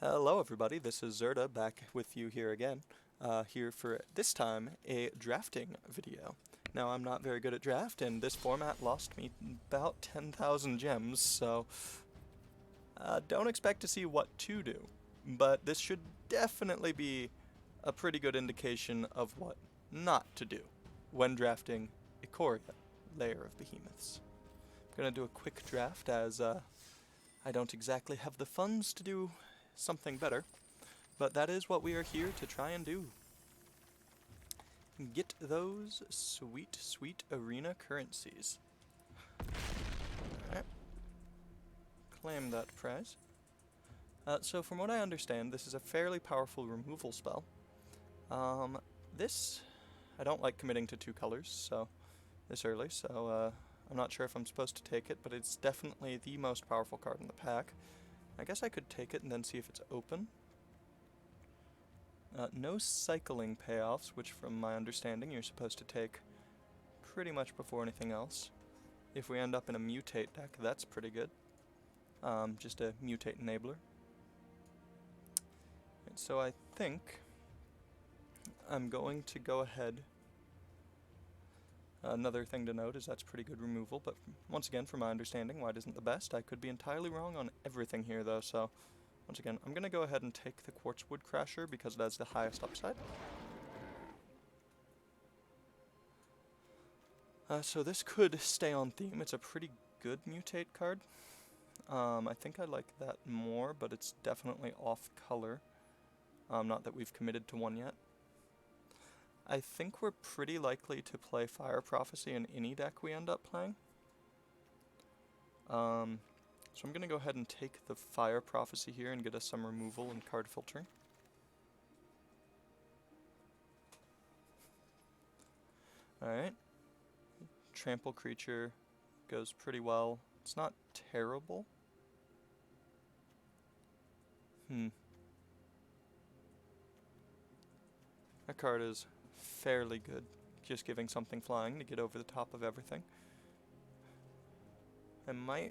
Hello everybody, this is Zerda back with you here again, here for, this time, a drafting video. Now I'm not very good at draft, and this format lost me about 10,000 gems, so don't expect to see what to do. But this should definitely be a pretty good indication of what not to do when drafting Ikoria, Lair of Behemoths. I'm gonna do a quick draft as I don't exactly have the funds to do something better. But that is what we are here to try and do. Get those sweet, sweet arena currencies. Alright. Claim that prize. So from what I understand, this is a fairly powerful removal spell. This, I don't like committing to two colors, so this early, so I'm not sure if I'm supposed to take it, but it's definitely the most powerful card in the pack. I guess I could take it and then see if it's open. No cycling payoffs, which from my understanding you're supposed to take pretty much before anything else. If we end up in a mutate deck, that's pretty good. Just a mutate enabler. And so I think I'm going to go ahead. Another thing to note is that's pretty good removal, but once again, from my understanding, white isn't the best. I could be entirely wrong on everything here though, so once again, I'm going to go ahead and take the Quartzwood Crasher because it has the highest upside. So this could stay on theme. It's a pretty good mutate card. I think I like that more, but it's definitely off color. Not that we've committed to one yet. I think we're pretty likely to play Fire Prophecy in any deck we end up playing. So I'm going to go ahead and take the Fire Prophecy here and get us some removal and card filtering. Alright. Trample creature goes pretty well. It's not terrible. That card is fairly good. Just giving something flying to get over the top of everything. I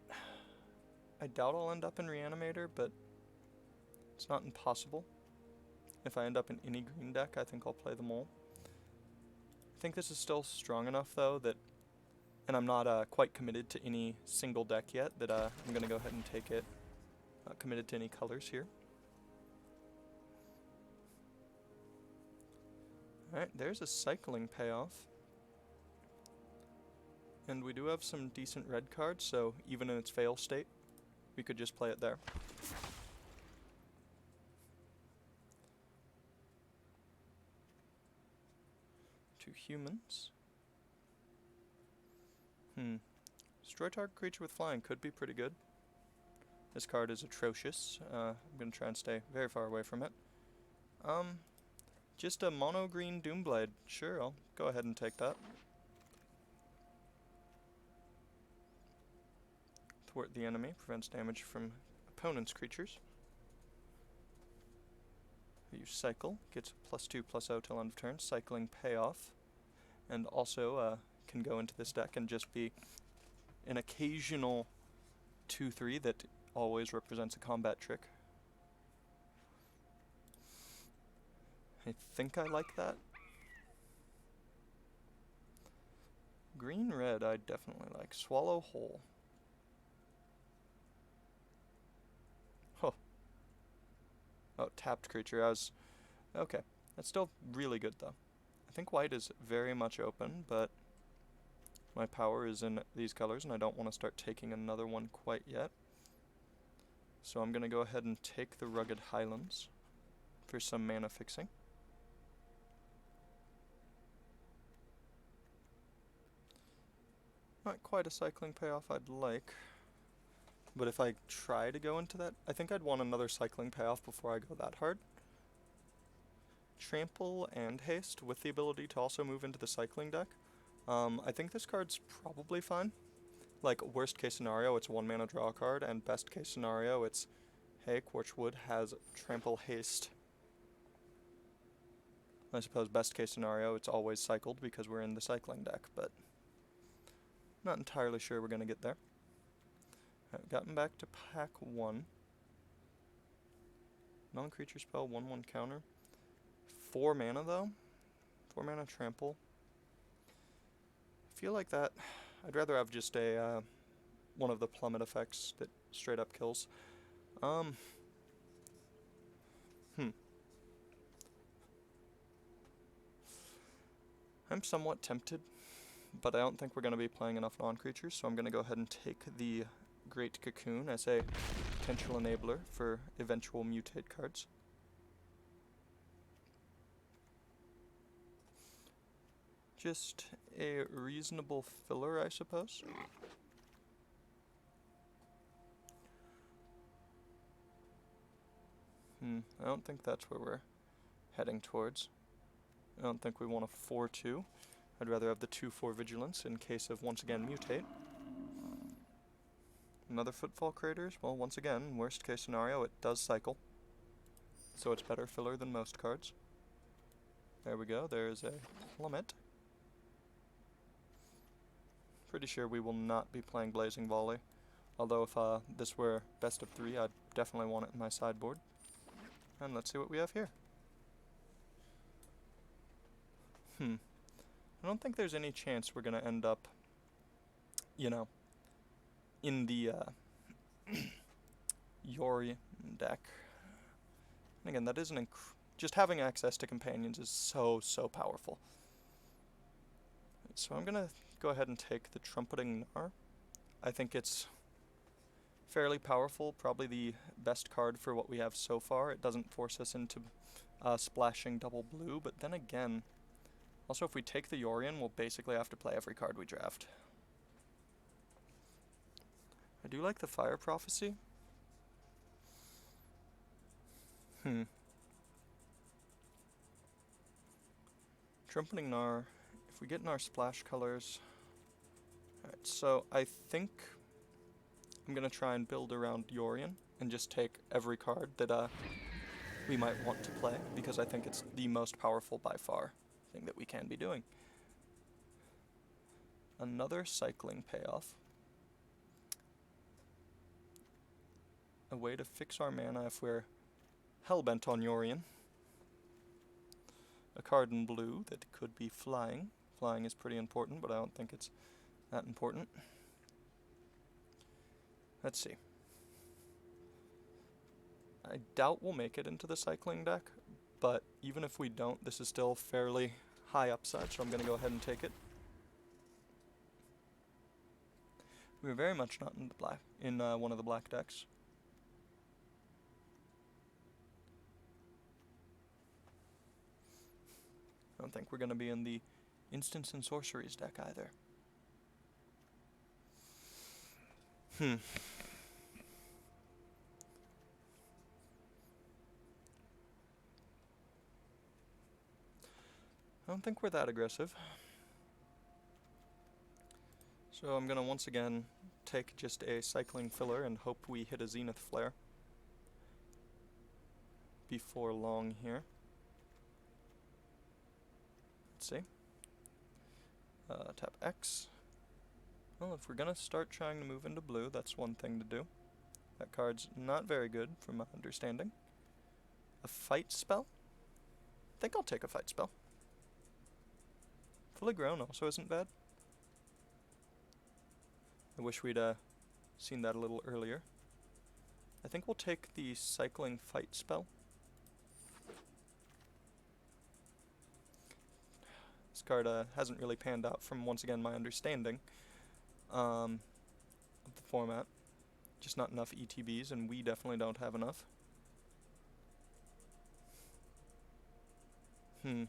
doubt I'll end up in Reanimator, but it's not impossible. If I end up in any green deck, I think I'll play them all. I think this is still strong enough, though, that, and I'm not quite committed to any single deck yet, that I'm going to go ahead and take it. Not committed to any colors here. Alright, there's a cycling payoff. And we do have some decent red cards, so even in its fail state, we could just play it there. Two humans. Destroy target creature with flying could be pretty good. This card is atrocious. I'm going to try and stay very far away from it. Just a mono green Doomblade. Sure, I'll go ahead and take that. Thwart the enemy, prevents damage from opponent's creatures. You cycle, gets +2/+0 till end of turn, cycling payoff, and also can go into this deck and just be an occasional 2/3 that always represents a combat trick. I think I like that. Green-red I definitely like. Swallow whole. Oh, tapped creature. Okay. That's still really good, though. I think white is very much open, but my power is in these colors, and I don't want to start taking another one quite yet. So I'm going to go ahead and take the Rugged Highlands for some mana fixing. Not quite a cycling payoff I'd like. But if I try to go into that, I think I'd want another cycling payoff before I go that hard. Trample and haste with the ability to also move into the cycling deck. I think this card's probably fine. Like, worst case scenario, it's 1 mana draw card, and best case scenario, it's, hey, Quartzwood has trample haste. I suppose best case scenario, it's always cycled because we're in the cycling deck, but not entirely sure we're going to get there. I've gotten back to pack 1. Non-creature spell, 1/1 counter. 4 mana though. 4 mana trample. I feel like that. I'd rather have just a one of the plummet effects that straight up kills. I'm somewhat tempted, but I don't think we're going to be playing enough non-creatures, so I'm going to go ahead and take the Great Cocoon as a potential enabler for eventual mutate cards. Just a reasonable filler, I suppose. I don't think that's where we're heading towards. I don't think we want a 4/2. I'd rather have the 2/4 Vigilance in case of, once again, mutate. Another Footfall Craters. Well, once again, worst case scenario, it does cycle. So it's better filler than most cards. There we go. There's a Plummet. Pretty sure we will not be playing Blazing Volley. Although if this were best of 3, I'd definitely want it in my sideboard. And let's see what we have here. I don't think there's any chance we're going to end up, you know, in the Yori deck. And again, that is just having access to companions is so powerful. So I'm going to go ahead and take the Trumpeting Gnar. I think it's fairly powerful, probably the best card for what we have so far. It doesn't force us into splashing double blue, but then again, also if we take the Yorion, we'll basically have to play every card we draft. I do like the Fire Prophecy. Trumpeting Gnar, if we get in our splash colors... Alright, so I think I'm going to try and build around Yorion and just take every card that we might want to play, because I think it's the most powerful by far thing that we can be doing. Another cycling payoff. A way to fix our mana if we're hellbent on Yorion. A card in blue that could be flying. Flying is pretty important, but I don't think it's that important. Let's see. I doubt we'll make it into the cycling deck, but even if we don't, this is still fairly high upside, so I'm going to go ahead and take it. We're very much not in the black, in one of the black decks. I don't think we're going to be in the Instants and Sorceries deck either. I don't think we're that aggressive. So I'm going to once again take just a cycling filler and hope we hit a Zenith Flare before long here. Let's see. Tap X. Well, if we're going to start trying to move into blue, that's one thing to do. That card's not very good from my understanding. A Fight Spell? I think I'll take a Fight Spell. Fully Grown also isn't bad. I wish we'd seen that a little earlier. I think we'll take the Cycling Fight Spell. This card hasn't really panned out from, once again, my understanding of the format. Just not enough ETBs, and we definitely don't have enough. I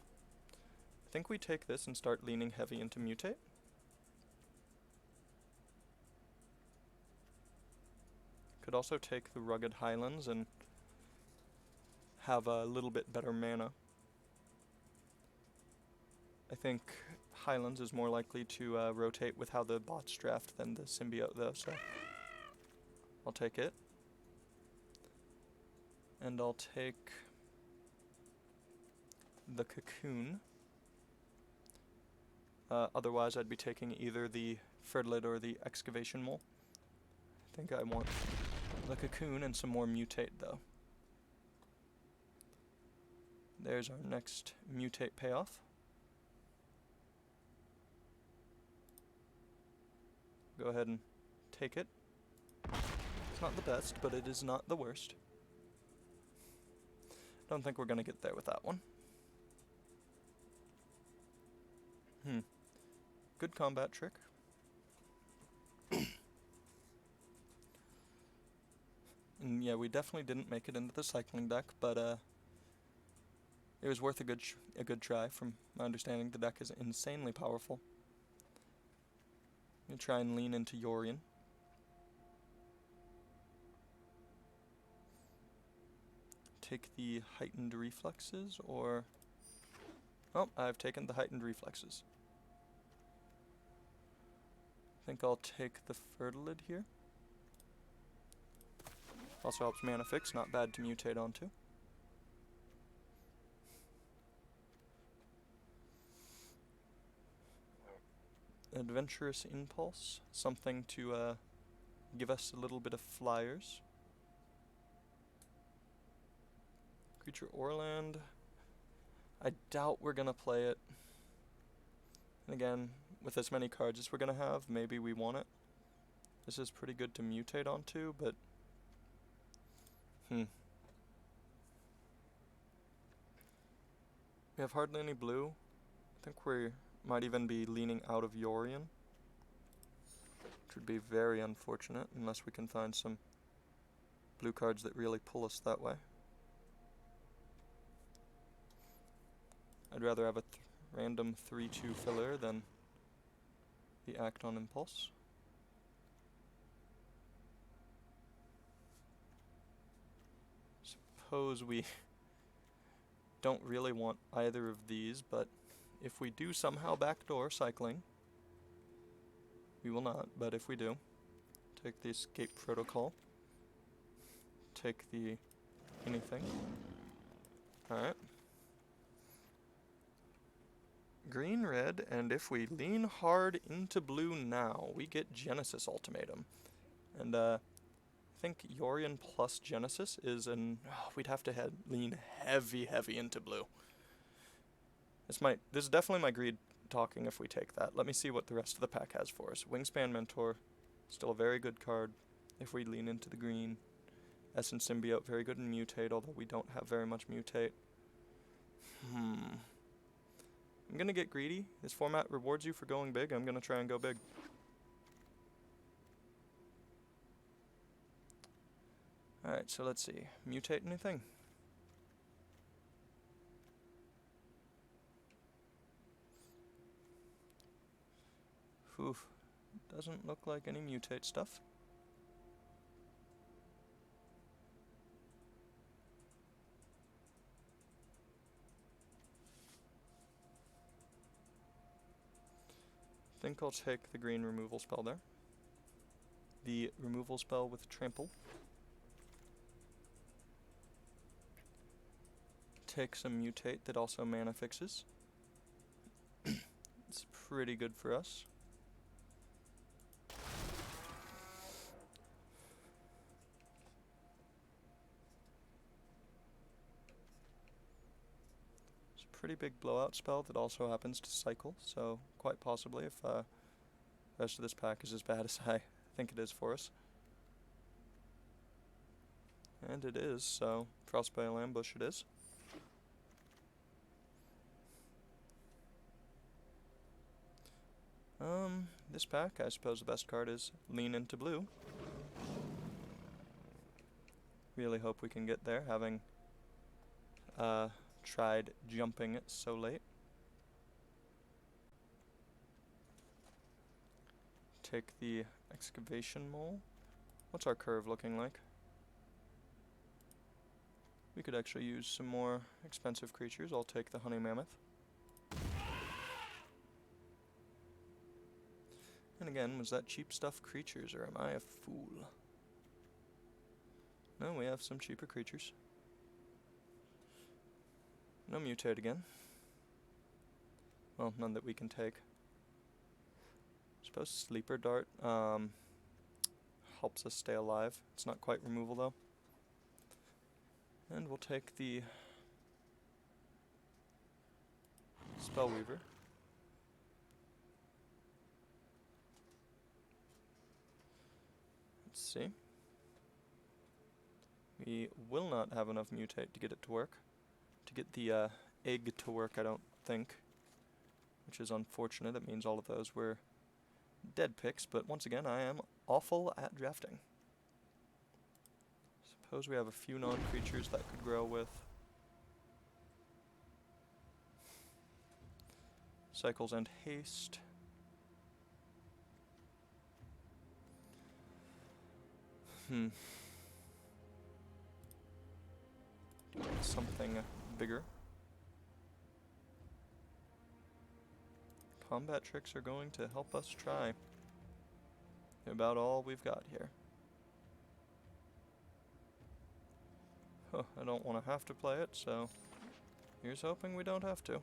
think we take this and start leaning heavy into Mutate. Could also take the Rugged Highlands and have a little bit better mana. I think Highlands is more likely to rotate with how the bots draft than the Symbiote though, so I'll take it. And I'll take the Cocoon. Otherwise I'd be taking either the Fertilid or the Excavation Mole. I think I want the Cocoon and some more Mutate though. There's our next mutate payoff. Go ahead and take it. It's not the best, but it is not the worst. Don't think we're gonna get there with that one. Good combat trick. And yeah, we definitely didn't make it into the cycling deck, but it was worth a good try. From my understanding, the deck is insanely powerful. I'm gonna try and lean into Yorion. Take the heightened reflexes, or... Oh, I've taken the heightened reflexes. I think I'll take the Fertilid here. Also helps mana fix, not bad to mutate onto. Adventurous Impulse, something to give us a little bit of flyers. Creature Orland. I doubt we're gonna play it. And again, with as many cards as we're gonna have, maybe we want it. This is pretty good to mutate onto, but... We have hardly any blue. I think we might even be leaning out of Yorion, which would be very unfortunate unless we can find some blue cards that really pull us that way. I'd rather have a random 3/2 filler than the Act on Impulse. Suppose we don't really want either of these, but if we do somehow backdoor cycling, we will not, but if we do, take the Escape Protocol, take the anything. Alright. Green, red, and if we lean hard into blue now, we get Genesis Ultimatum. And I think Yorion plus Genesis is we'd have to lean heavy into blue. This is definitely my greed talking if we take that. Let me see what the rest of the pack has for us. Wingspan Mentor, still a very good card if we lean into the green. Essence Symbiote, very good in Mutate, although we don't have very much Mutate. I'm gonna get greedy. This format rewards you for going big. I'm gonna try and go big. Alright, so let's see. Mutate anything? Oof. Doesn't look like any mutate stuff. I think I'll take the green removal spell there. The removal spell with trample. Take some mutate that also mana fixes. It's pretty good for us. Pretty big blowout spell that also happens to cycle, so quite possibly if the rest of this pack is as bad as I think it is for us. And it is, so Frostbite Ambush it is. This pack, I suppose the best card is Lean into Blue. Really hope we can get there, having tried jumping it so late. Take the Excavation Mole. What's our curve looking like? We could actually use some more expensive creatures. I'll take the Honey Mammoth. And again, was that cheap stuff creatures, or am I a fool? No, we have some cheaper creatures. No mutate again. Well, none that we can take. I suppose Sleeper Dart helps us stay alive. It's not quite removal though. And we'll take the Spellweaver. Let's see. We will not have enough mutate to get it to work. To get the egg to work, I don't think. Which is unfortunate. That means all of those were dead picks, but once again, I am awful at drafting. Suppose we have a few non-creatures that could grow with. Cycles and haste. Something bigger. Combat tricks are going to help us try. About all we've got here. Huh, I don't want to have to play it, so here's hoping we don't have to.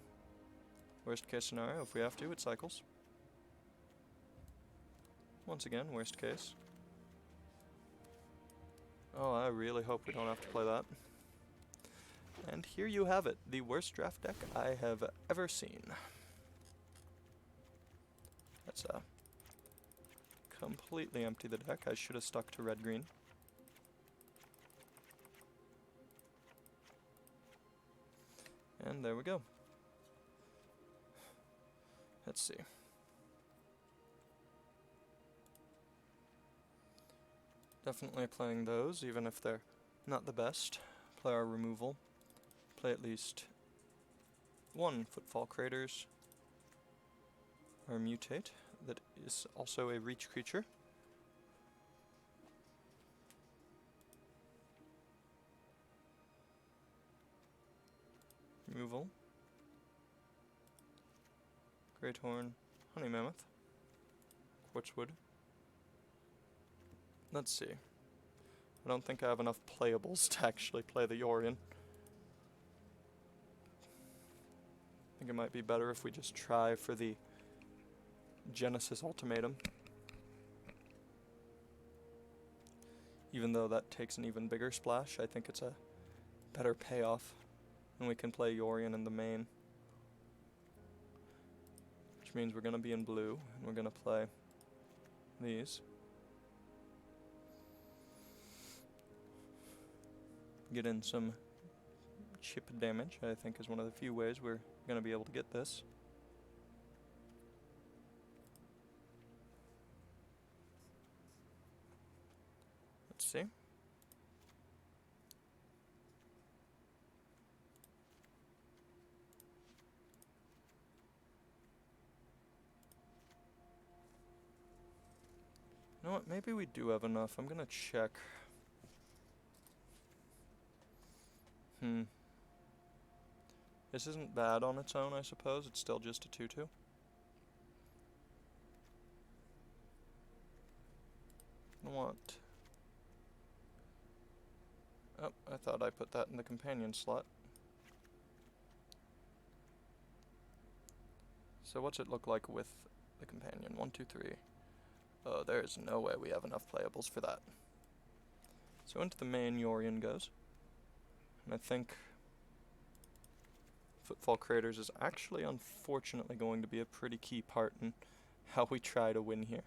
Worst case scenario, if we have to, it cycles. Once again, worst case. Oh, I really hope we don't have to play that. And here you have it, the worst draft deck I have ever seen. Let's completely empty the deck. I should have stuck to red-green. And there we go. Let's see. Definitely playing those, even if they're not the best. Play our removal. Play at least one Footfall Craters. Our mutate, that is also a reach creature. Removal. Great Horn, Honey Mammoth, Quartzwood. Let's see. I don't think I have enough playables to actually play the Yorion. I think it might be better if we just try for the Genesis Ultimatum. Even though that takes an even bigger splash, I think it's a better payoff. And we can play Yorion in the main. Which means we're going to be in blue, and we're going to play these. Get in some chip damage, I think is one of the few ways we're going to be able to get this. Let's see. You know what, maybe we do have enough. I'm gonna check. This isn't bad on its own, I suppose. It's still just a 2/2. What? Oh, I thought I put that in the companion slot. So what's it look like with the companion? 1, 2, 3. Oh, there is no way we have enough playables for that. So into the main Yorion goes. And I think Footfall Craters is actually unfortunately going to be a pretty key part in how we try to win here.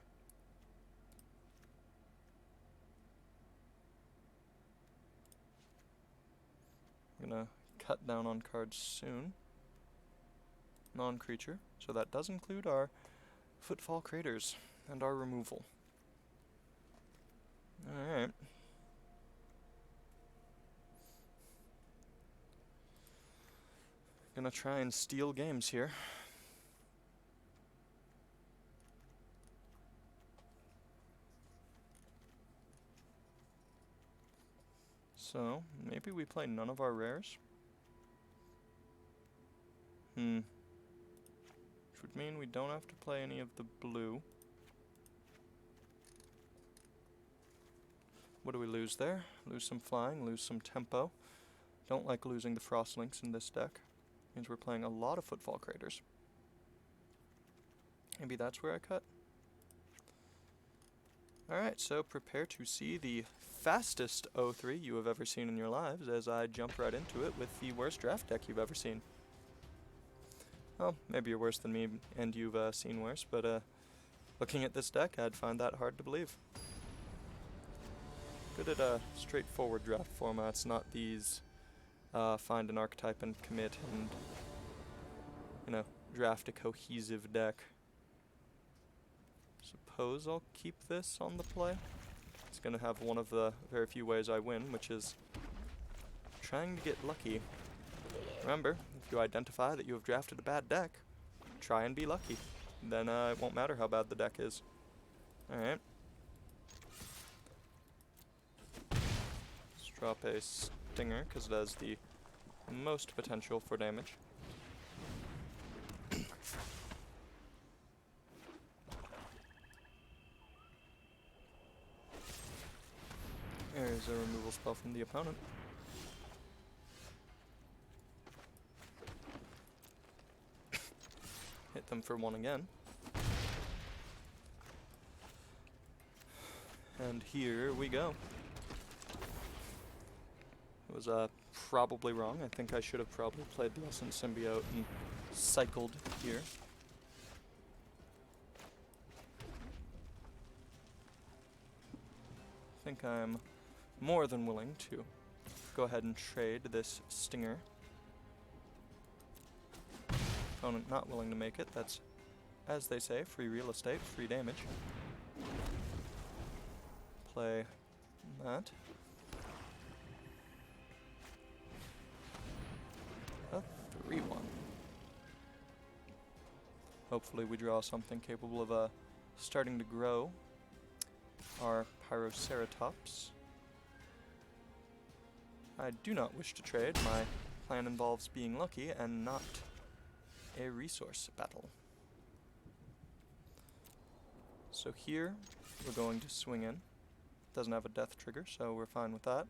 I'm gonna cut down on cards soon. Non-creature, so that does include our Footfall Craters and our removal. Alright. Gonna try and steal games here. So, maybe we play none of our rares? Which would mean we don't have to play any of the blue. What do we lose there? Lose some flying, lose some tempo. Don't like losing the Frostlinks in this deck. Means we're playing a lot of Footfall Craters. Maybe that's where I cut. Alright, so prepare to see the fastest 0-3 you have ever seen in your lives as I jump right into it with the worst draft deck you've ever seen. Well, maybe you're worse than me and you've seen worse, but looking at this deck, I'd find that hard to believe. Good at straightforward draft formats, not these find an archetype and commit and, you know, draft a cohesive deck. Suppose I'll keep this on the play. It's gonna have one of the very few ways I win, which is trying to get lucky. Remember, if you identify that you have drafted a bad deck, try and be lucky. Then it won't matter how bad the deck is. Alright. Let's drop a Stinger, because it has the most potential for damage. There's a removal spell from the opponent. Hit them for 1 again. And here we go. It was probably wrong. I think I should have probably played the Essence Symbiote and cycled here. I think I'm more than willing to go ahead and trade this Stinger. Opponent not willing to make it. That's, as they say, free real estate, free damage. Play that. A 3-1. Hopefully we draw something capable of starting to grow our Pyroceratops. I do not wish to trade. My plan involves being lucky and not a resource battle. So here, we're going to swing in. Doesn't have a death trigger, so we're fine with that.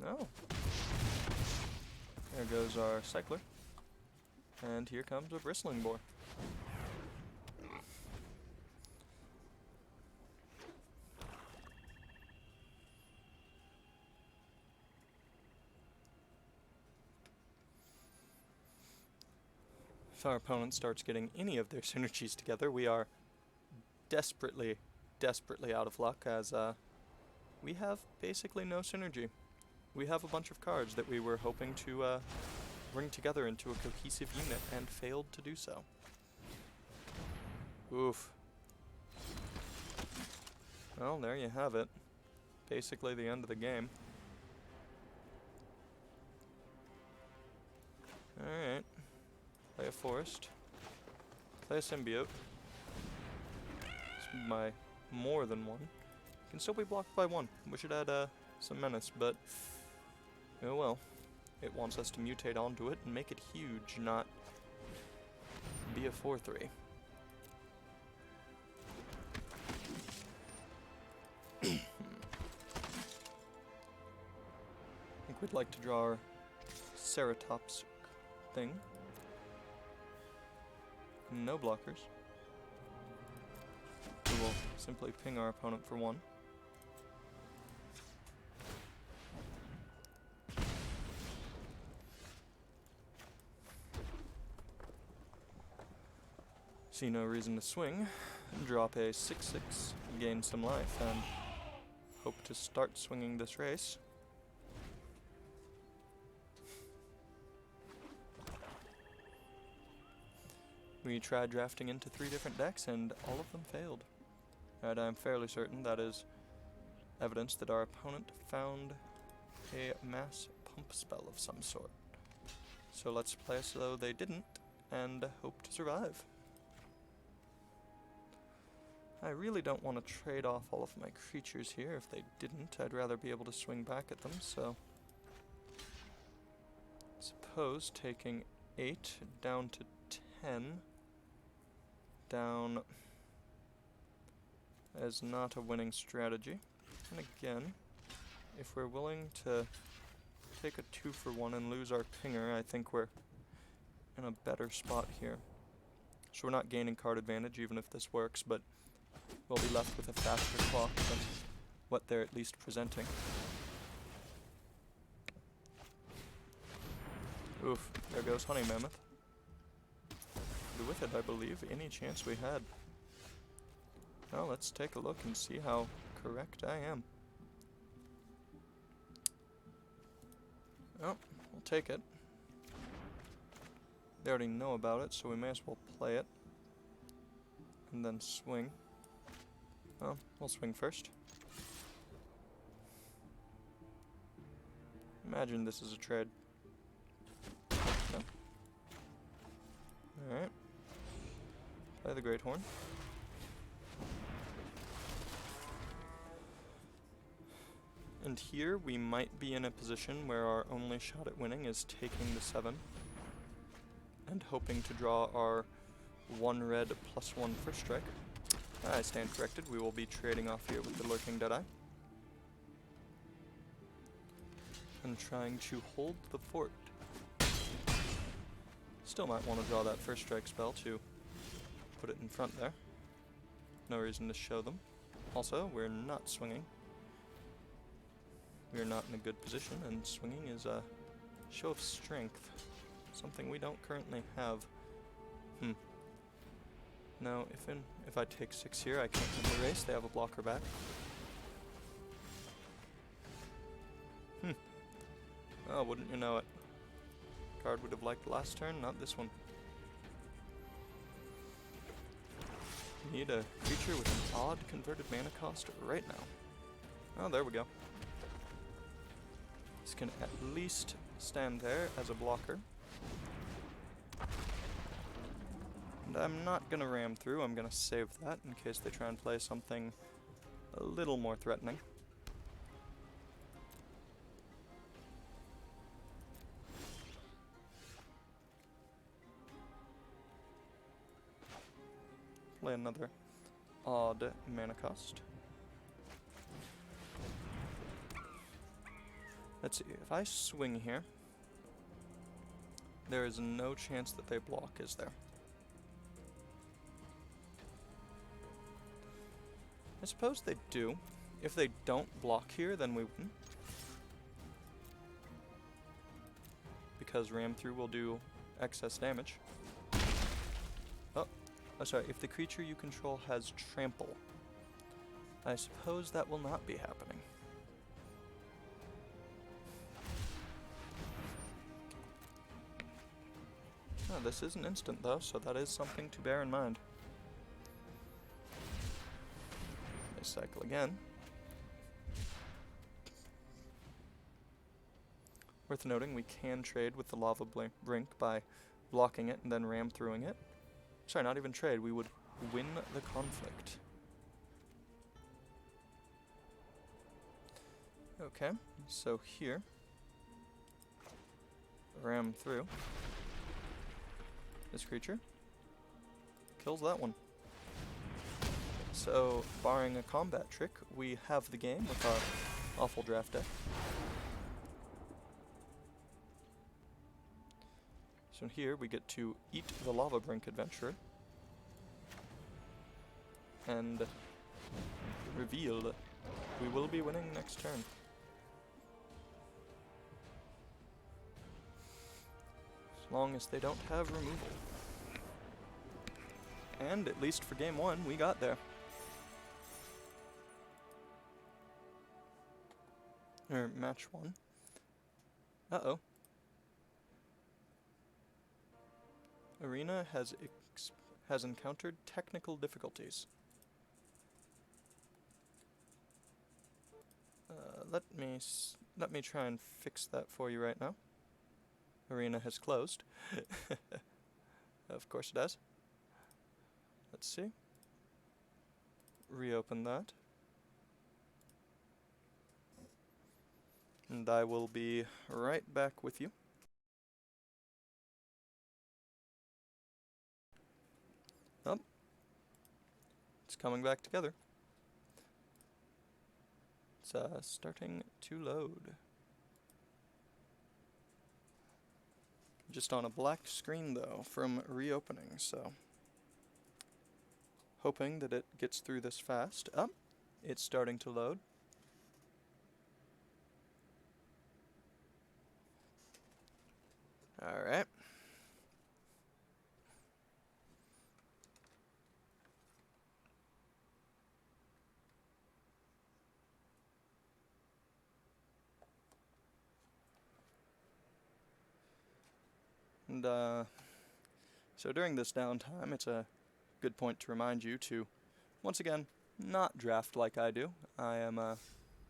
No. There goes our Cycler. And here comes a Bristling Boar. If our opponent starts getting any of their synergies together, we are desperately, desperately out of luck, as we have basically no synergy. We have a bunch of cards that we were hoping to bring together into a cohesive unit and failed to do so. Oof. Well, there you have it. Basically the end of the game. Alright. Play a Forest. Play a Symbiote. It's my more than one. Can still be blocked by 1. We should add some menace, but oh well. It wants us to mutate onto it and make it huge, not be a 4-3. I think we'd like to draw our Ceratops thing. No blockers. We will simply ping our opponent for 1. See no reason to swing, and drop a 6-6, gain some life, and hope to start swinging this race. We tried drafting into 3 different decks, and all of them failed. And I'm fairly certain that is evidence that our opponent found a mass pump spell of some sort. So let's play as though they didn't, and hope to survive. I really don't want to trade off all of my creatures here. If they didn't, I'd rather be able to swing back at them, so suppose taking 8 down to 10 down as not a winning strategy. And again, if we're willing to take a 2-for-1 and lose our pinger, I think we're in a better spot here. So we're not gaining card advantage even if this works, but we'll be left with a faster clock than what they're at least presenting. Oof, there goes Honey Mammoth. With it, I believe, any chance we had. Well, let's take a look and see how correct I am. Oh, we'll take it. They already know about it, so we may as well play it. And then swing. Well, we'll swing first. Imagine this is a trade. No. Alright. Play the Great Horn. And here we might be in a position where our only shot at winning is taking the 7 and hoping to draw our 1 red +1 first strike. I stand corrected. We will be trading off here with the Lurking Deadeye. And trying to hold the fort. Still might want to draw that first strike spell to put it in front there. No reason to show them. Also, we're not swinging. We are not in a good position, and swinging is a show of strength. Something we don't currently have. No, if I take 6 here, I can't win the race. They have a blocker back. Oh, wouldn't you know it. Card would have liked last turn, not this one. Need a creature with an odd converted mana cost right now. Oh, there we go. This can at least stand there as a blocker. And I'm not gonna ram through, I'm gonna save that in case they try and play something a little more threatening. Play another odd mana cost. Let's see, if I swing here, there is no chance that they block, is there? I suppose they do. If they don't block here, then we win. Because ram through will do excess damage. Oh, sorry, if the creature you control has trample, I suppose that will not be happening. Oh, this is an instant though, so that is something to bear in mind. They cycle again. Worth noting, we can trade with the Lava Brink by blocking it and then ram throughing it. Sorry, not even trade, we would win the conflict. Okay, so here, ram through. This creature kills that one. So, barring a combat trick, we have the game with our awful draft deck. So here we get to eat the Lava Brink Adventurer and reveal we will be winning next turn. As long as they don't have removal. And at least for game 1, we got there. Or match 1. Uh-oh. Arena has encountered technical difficulties. Let me try and fix that for you right now. Arena has closed. Of course it does. Let's see. Reopen that. And I will be right back with you. Oh. It's coming back together. It's starting to load. Just on a black screen though from reopening, so hoping that it gets through this fast. Oh, it's starting to load. And so during this downtime, it's a good point to remind you to, once again, not draft like I do. I am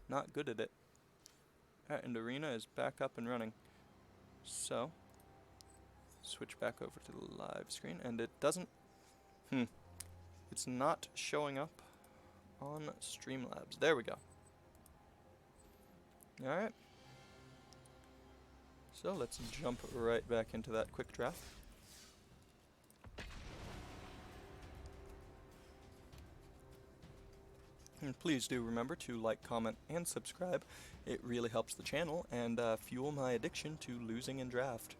not good at it. Alright, and Arena is back up and running. So, switch back over to the live screen, and it doesn't, it's not showing up on Streamlabs. There we go. Alright. So let's jump right back into that quick draft. And please do remember to like, comment, and subscribe. It really helps the channel and fuel my addiction to losing in draft.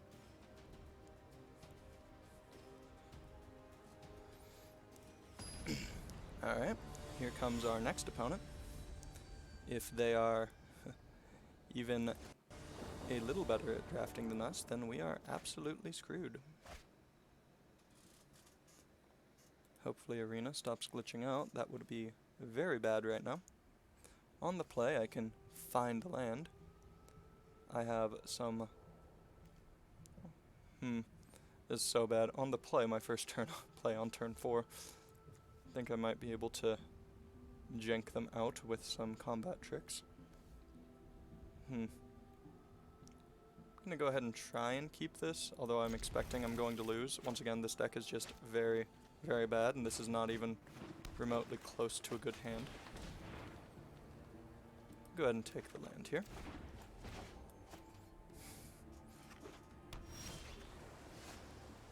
Alright, here comes our next opponent. If they are even a little better at drafting than us, then we are absolutely screwed. Hopefully Arena stops glitching out. That would be very bad right now. On the play, I can find land. I have some... this is so bad. On the play, my first play on turn 4. I think I might be able to jank them out with some combat tricks. I'm gonna go ahead and try and keep this, although I'm expecting I'm going to lose. Once again, this deck is just very, very bad, and this is not even remotely close to a good hand. Go ahead and take the land here.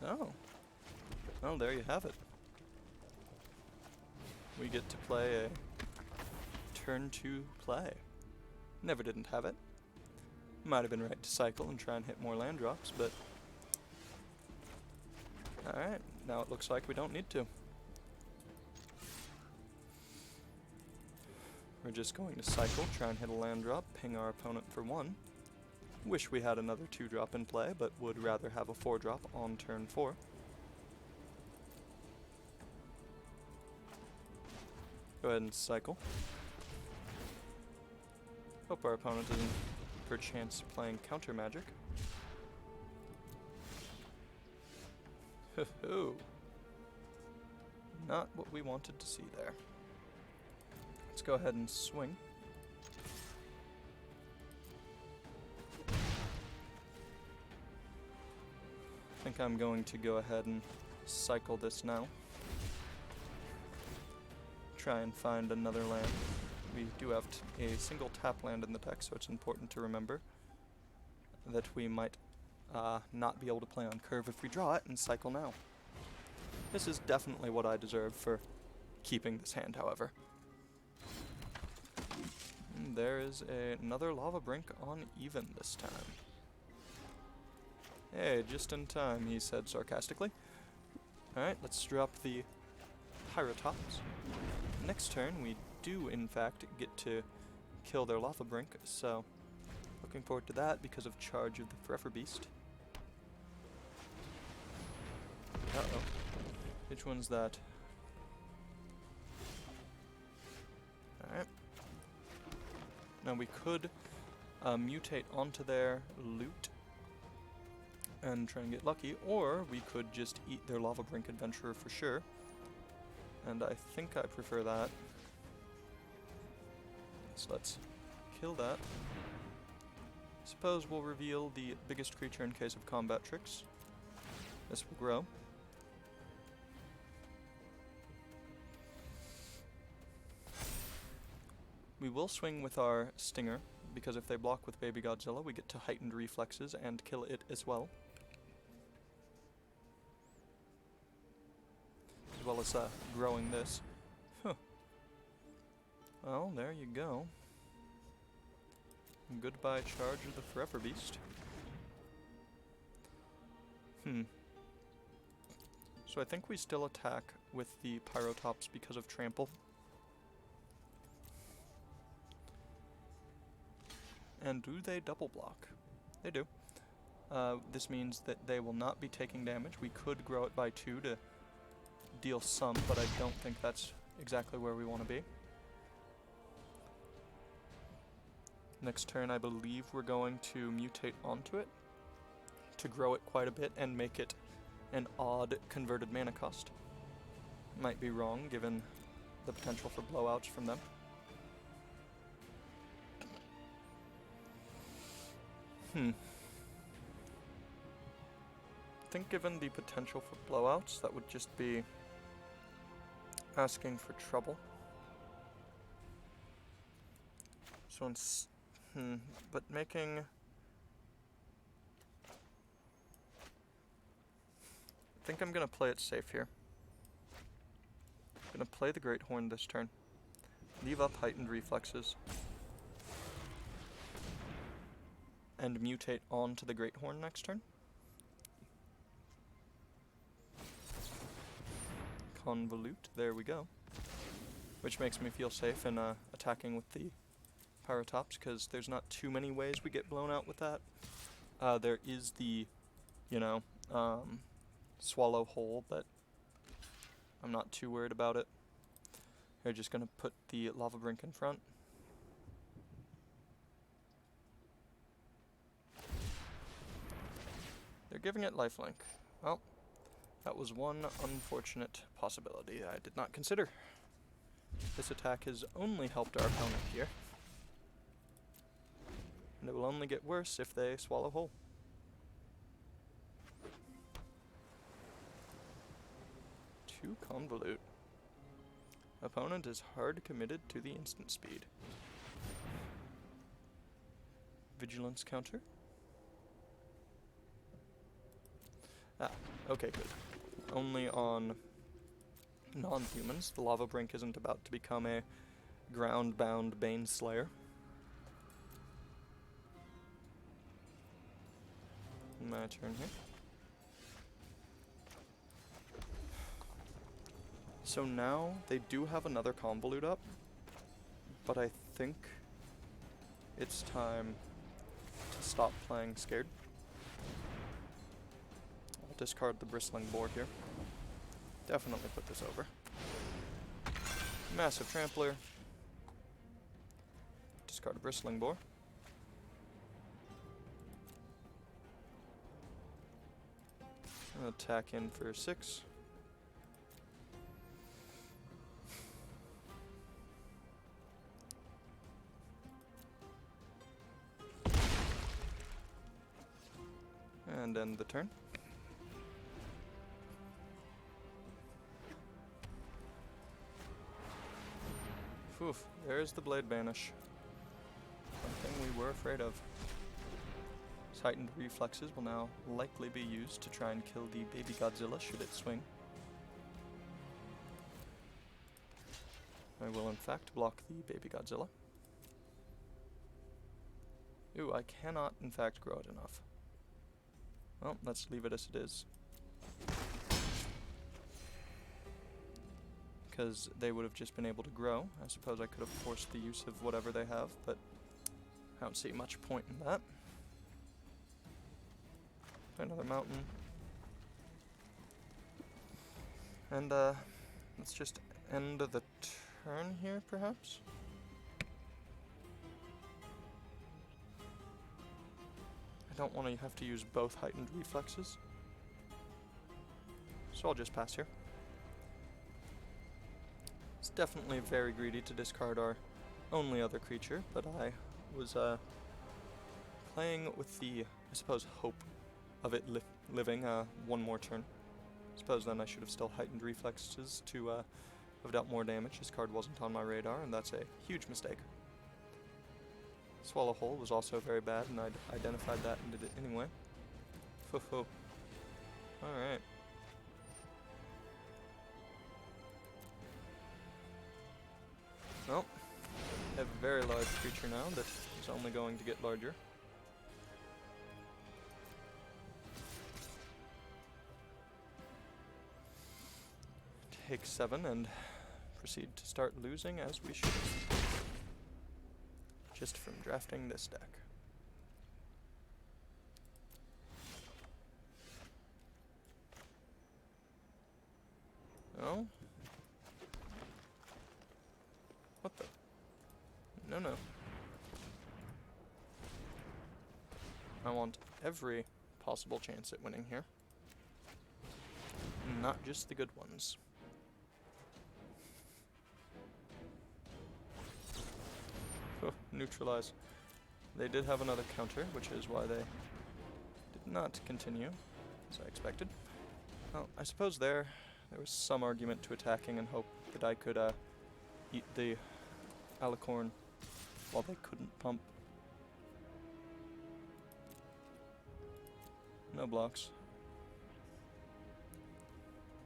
Oh. Well, there you have it. We get to play a turn 2 play. Never didn't have it. Might have been right to cycle and try and hit more land drops, but... Alright, now it looks like we don't need to. We're just going to cycle, try and hit a land drop, ping our opponent for 1. Wish we had another 2-drop in play, but would rather have a 4-drop on turn 4. Go ahead and cycle. Hope our opponent isn't perchance playing counter magic. Ho-ho! Not what we wanted to see there. Let's go ahead and swing. I think I'm going to go ahead and cycle this now. Try and find another land. We do have a single tap land in the deck, so it's important to remember that we might not be able to play on curve if we draw it and cycle now. This is definitely what I deserve for keeping this hand, however. And there is another lava brink on even this time. Hey, just in time, he said sarcastically. Alright, let's drop the Pyrotops. Next turn, we do, in fact, get to kill their lava brink, so looking forward to that because of Charge of the Forever Beast. Uh-oh. Which one's that? Alright. Now we could mutate onto their loot and try and get lucky, or we could just eat their Lava Brink Adventurer for sure. And I think I prefer that. So let's kill that. Suppose we'll reveal the biggest creature in case of combat tricks. This will grow. We will swing with our Stinger, because if they block with Baby Godzilla, we get to heightened reflexes and kill it as well. As well as growing this. Huh. Well, there you go. Goodbye, Charge of the Forever Beast. So I think we still attack with the Pyrotops because of Trample. And do they double block? They do. This means that they will not be taking damage. We could grow it by 2 to deal some, but I don't think that's exactly where we want to be. Next turn, I believe we're going to mutate onto it to grow it quite a bit and make it an odd converted mana cost. Might be wrong, given the potential for blowouts from them. I think given the potential for blowouts, that would just be asking for trouble. So but making... I think I'm gonna play it safe here. I'm gonna play the Great Horn this turn. Leave up heightened reflexes. And mutate onto the Great Horn next turn. Convolute, there we go. Which makes me feel safe in attacking with the Pyrotops, because there's not too many ways we get blown out with that. There is the, Swallow Hole, but I'm not too worried about it. We're just gonna put the Lava Brink in front. They're giving it lifelink. Well, that was one unfortunate possibility I did not consider. This attack has only helped our opponent here. And it will only get worse if they swallow whole. Two Convolute. Opponent is hard committed to the instant speed. Vigilance counter. Ah, okay, good. Only on non-humans. The Lava Brink isn't about to become a ground-bound Bane Slayer. My turn here. So now they do have another Convolute up, but I think it's time to stop playing scared. I'll discard the Bristling Boar here. Definitely put this over. Massive Trampler. Discard a Bristling Boar. Attack in for 6. And end the turn. Oof, there's the Blade Banish. Something we were afraid of. Heightened reflexes will now likely be used to try and kill the baby Godzilla should it swing. I will in fact block the baby Godzilla. Ooh, I cannot in fact grow it enough. Well, let's leave it as it is. Because they would have just been able to grow. I suppose I could have forced the use of whatever they have, but I don't see much point in that. Another mountain. And let's just end the turn here, perhaps? I don't want to have to use both heightened reflexes. So I'll just pass here. It's definitely very greedy to discard our only other creature, but I was playing with the, I suppose, hope of it living one more turn. Suppose then I should have still heightened reflexes to have dealt more damage. This card wasn't on my radar, and that's a huge mistake. Swallow Hole was also very bad, and I'd identified that and did it anyway. Fo-fo. Alright. Well, I have a very large creature now that is only going to get larger. Take 7 and proceed to start losing as we should. Just from drafting this deck. Oh? What the? No. I want every possible chance at winning here. Not just the good ones. Oh, neutralize. They did have another counter, which is why they did not continue, as I expected. Well, I suppose there was some argument to attacking and hope that I could eat the alicorn while they couldn't pump. No blocks.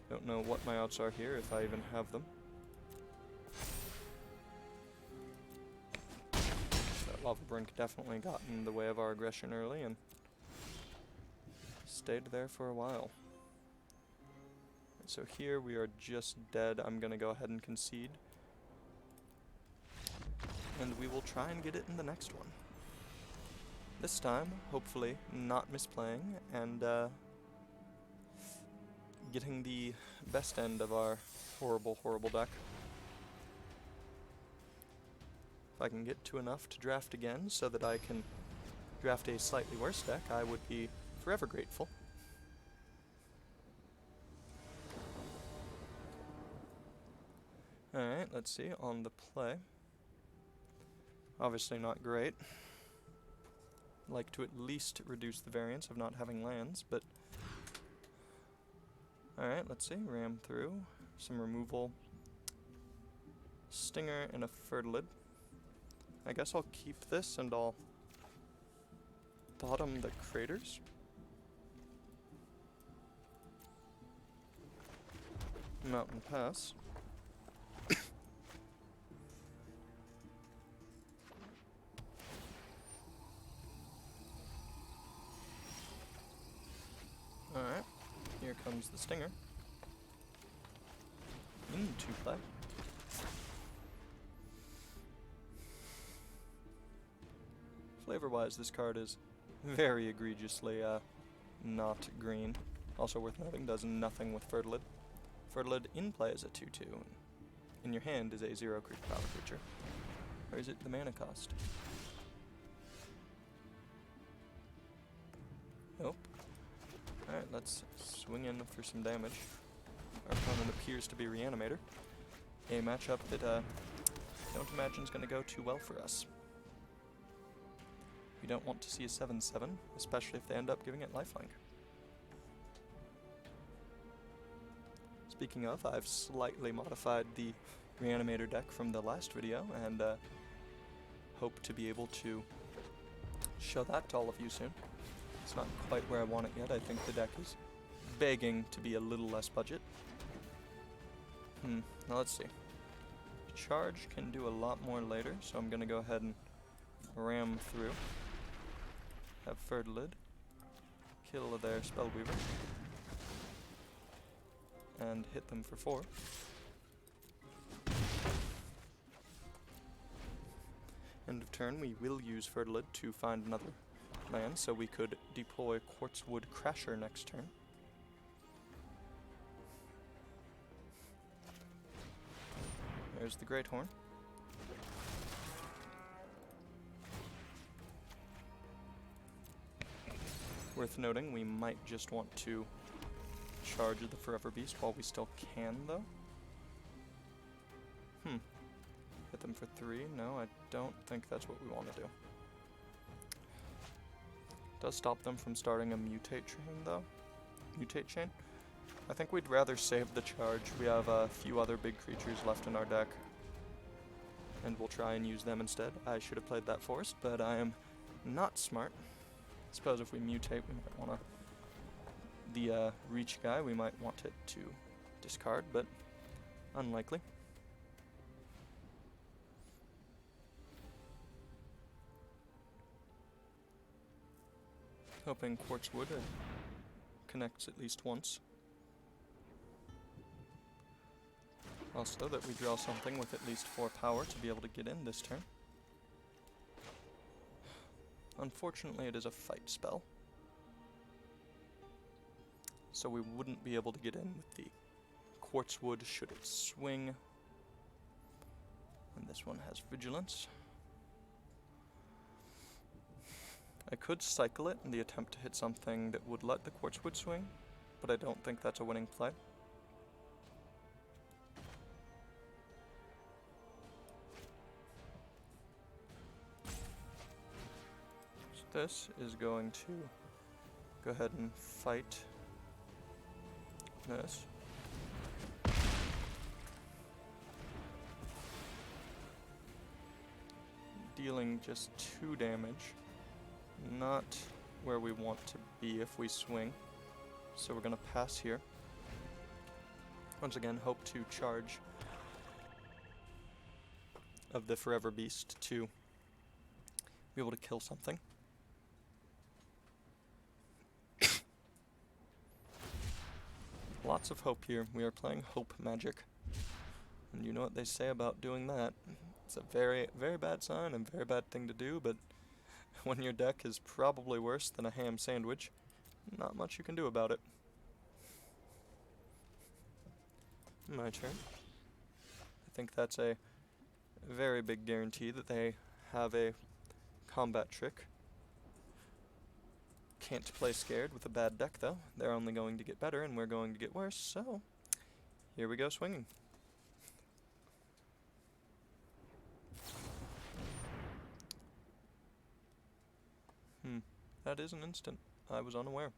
Don't know what my outs are here, if I even have them. That lava brink definitely got in the way of our aggression early and stayed there for a while. So here we are just dead. I'm gonna go ahead and concede. And we will try and get it in the next one. This time, hopefully, not misplaying and getting the best end of our horrible, horrible deck. If I can get to enough to draft again so that I can draft a slightly worse deck, I would be forever grateful. Alright, let's see, on the play. Obviously not great. Like to at least reduce the variance of not having lands, but... Alright, let's see, ram through, some removal, stinger, and a fertilid. I guess I'll keep this and I'll bottom the craters. Mountain Pass. Alright, here comes the stinger. Into play. Flavor-wise, this card is very egregiously not green. Also worth noting, does nothing with Fertilid. Fertilid in play is a 2/2, and in your hand is a 0 power creature. Or is it the mana cost? Nope. Alright, let's swing in for some damage. Our opponent appears to be Reanimator. A matchup that don't imagine is going to go too well for us. We don't want to see a 7/7, especially if they end up giving it lifelink. Speaking of, I've slightly modified the Reanimator deck from the last video, and hope to be able to show that to all of you soon. It's not quite where I want it yet. I think the deck is begging to be a little less budget. Now let's see. Charge can do a lot more later, so I'm going to go ahead and ram through. Have Fertilid. Kill their Spellweaver. And hit them for 4. End of turn, we will use Fertilid to find another land, so we could deploy Quartzwood Crasher next turn. There's the Great Horn. Worth noting, we might just want to charge the Forever Beast while we still can, though. Hit them for 3? No, I don't think that's what we want to do. Does stop them from starting a Mutate Chain, though. Mutate Chain. I think we'd rather save the charge. We have a few other big creatures left in our deck, and we'll try and use them instead. I should have played that Forest, but I am not smart. I suppose if we mutate, we might want to... The Reach guy, we might want it to discard, but unlikely. Hoping Quartzwood connects at least once. Also, that we draw something with at least 4 power to be able to get in this turn. Unfortunately, it is a fight spell, so we wouldn't be able to get in with the Quartzwood should it swing. And this one has Vigilance. I could cycle it in the attempt to hit something that would let the Quartzwood swing, but I don't think that's a winning play. So this is going to go ahead and fight this. Dealing just 2 damage. Not where we want to be if we swing. So we're going to pass here. Once again, hope to charge of the Forever Beast to be able to kill something. Lots of hope here. We are playing hope magic. And you know what they say about doing that. It's a very, very bad sign and very bad thing to do, but when your deck is probably worse than a ham sandwich, not much you can do about it. My turn. I think that's a very big guarantee that they have a combat trick. Can't play scared with a bad deck though. They're only going to get better and we're going to get worse, so here we go swinging. That is an instant. I was unaware.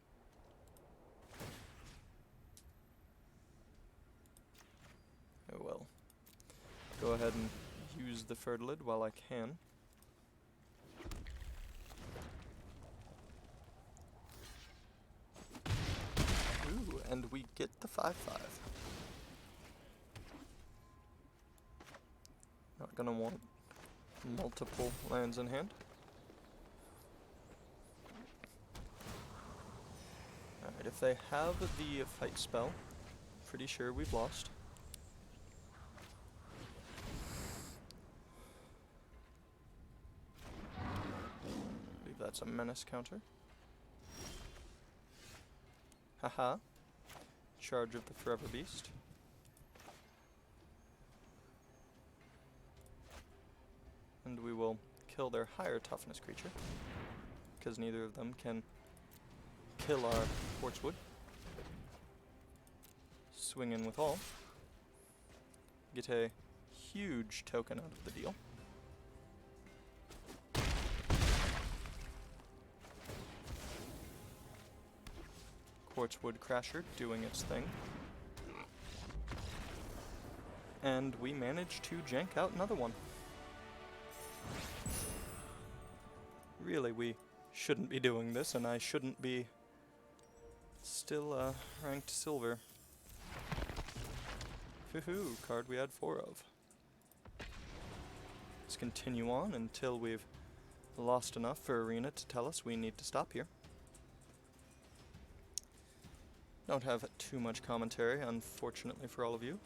Oh well. Go ahead and use the Fertilid while I can. Ooh, and we get the 5/5. Not gonna want multiple lands in hand. Alright, if they have the fight spell, pretty sure we've lost. I believe that's a menace counter. Haha. Charge of the Forever Beast. And we will kill their higher toughness creature, because neither of them can kill our Quartzwood. Swing in with all. Get a huge token out of the deal. Quartzwood Crasher doing its thing. And we managed to jank out another one. Really, we shouldn't be doing this, and I shouldn't be still ranked silver. Woohoo, card we had 4 of. Let's continue on until we've lost enough for Arena to tell us we need to stop here. Don't have too much commentary, unfortunately for all of you.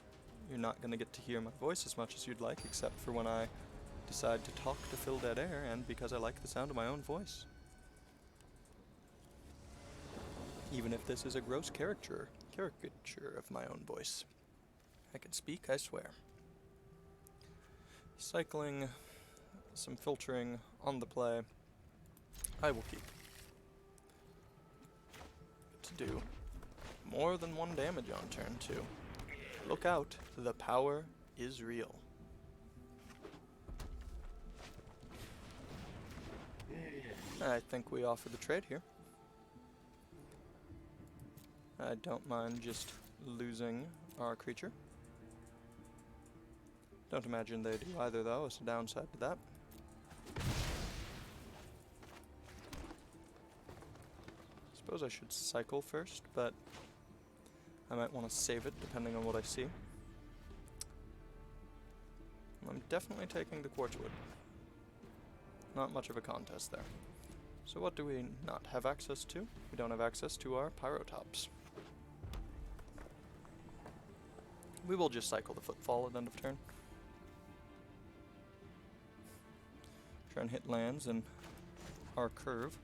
You're not going to get to hear my voice as much as you'd like, except for when I decide to talk to fill dead air, and because I like the sound of my own voice. Even if this is a gross caricature of my own voice. I can speak, I swear. Cycling, some filtering on the play, I will keep. To do more than 1 damage on turn 2. Look out, the power is real. I think we offer the trade here. I don't mind just losing our creature. Don't imagine they do either though, it's a downside to that. Suppose I should cycle first, but I might want to save it depending on what I see. I'm definitely taking the Quartzwood. Not much of a contest there. So what do we not have access to? We don't have access to our Pyrotops. We will just cycle the Footfall at end of turn. Try and hit lands in our curve.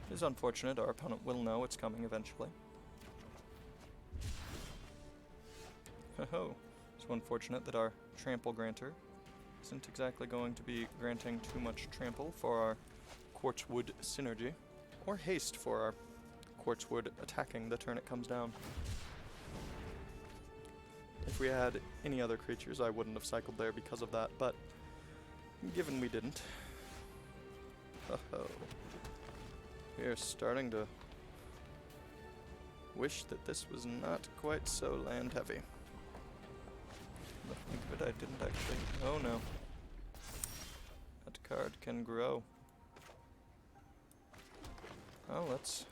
It is unfortunate, our opponent will know it's coming eventually. Ho-ho! So unfortunate that our Trample Granter isn't exactly going to be granting too much trample for our quartz wood synergy, or haste for our quartz wood attacking the turn it comes down. If we had any other creatures, I wouldn't have cycled there because of that, but given we didn't, we are starting to wish that this was not quite so land heavy. But think of it, I didn't actually. Oh no. That card can grow. Well, let's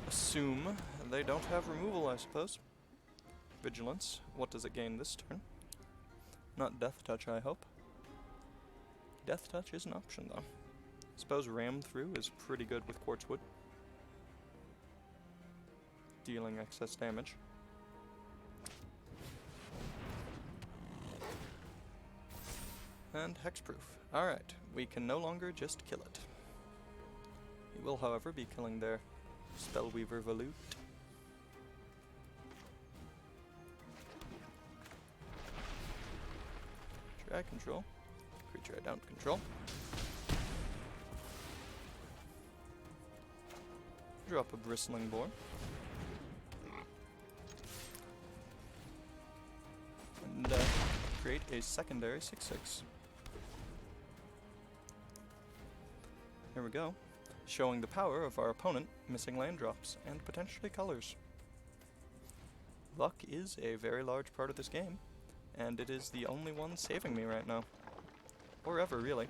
assume they don't have removal, I suppose. Vigilance. What does it gain this turn? Not Death Touch, I hope. Death Touch is an option, though. Suppose Ram Through is pretty good with Quartz Wood. Dealing excess damage. And Hexproof. Alright, we can no longer just kill it. We will, however, be killing their Spellweaver Volute. I control. Creature I don't control. Drop a Bristling Boar. And create a secondary 6/6. Here we go. Showing the power of our opponent missing land drops and potentially colors. Luck is a very large part of this game, and it is the only one saving me right now. Or ever, really.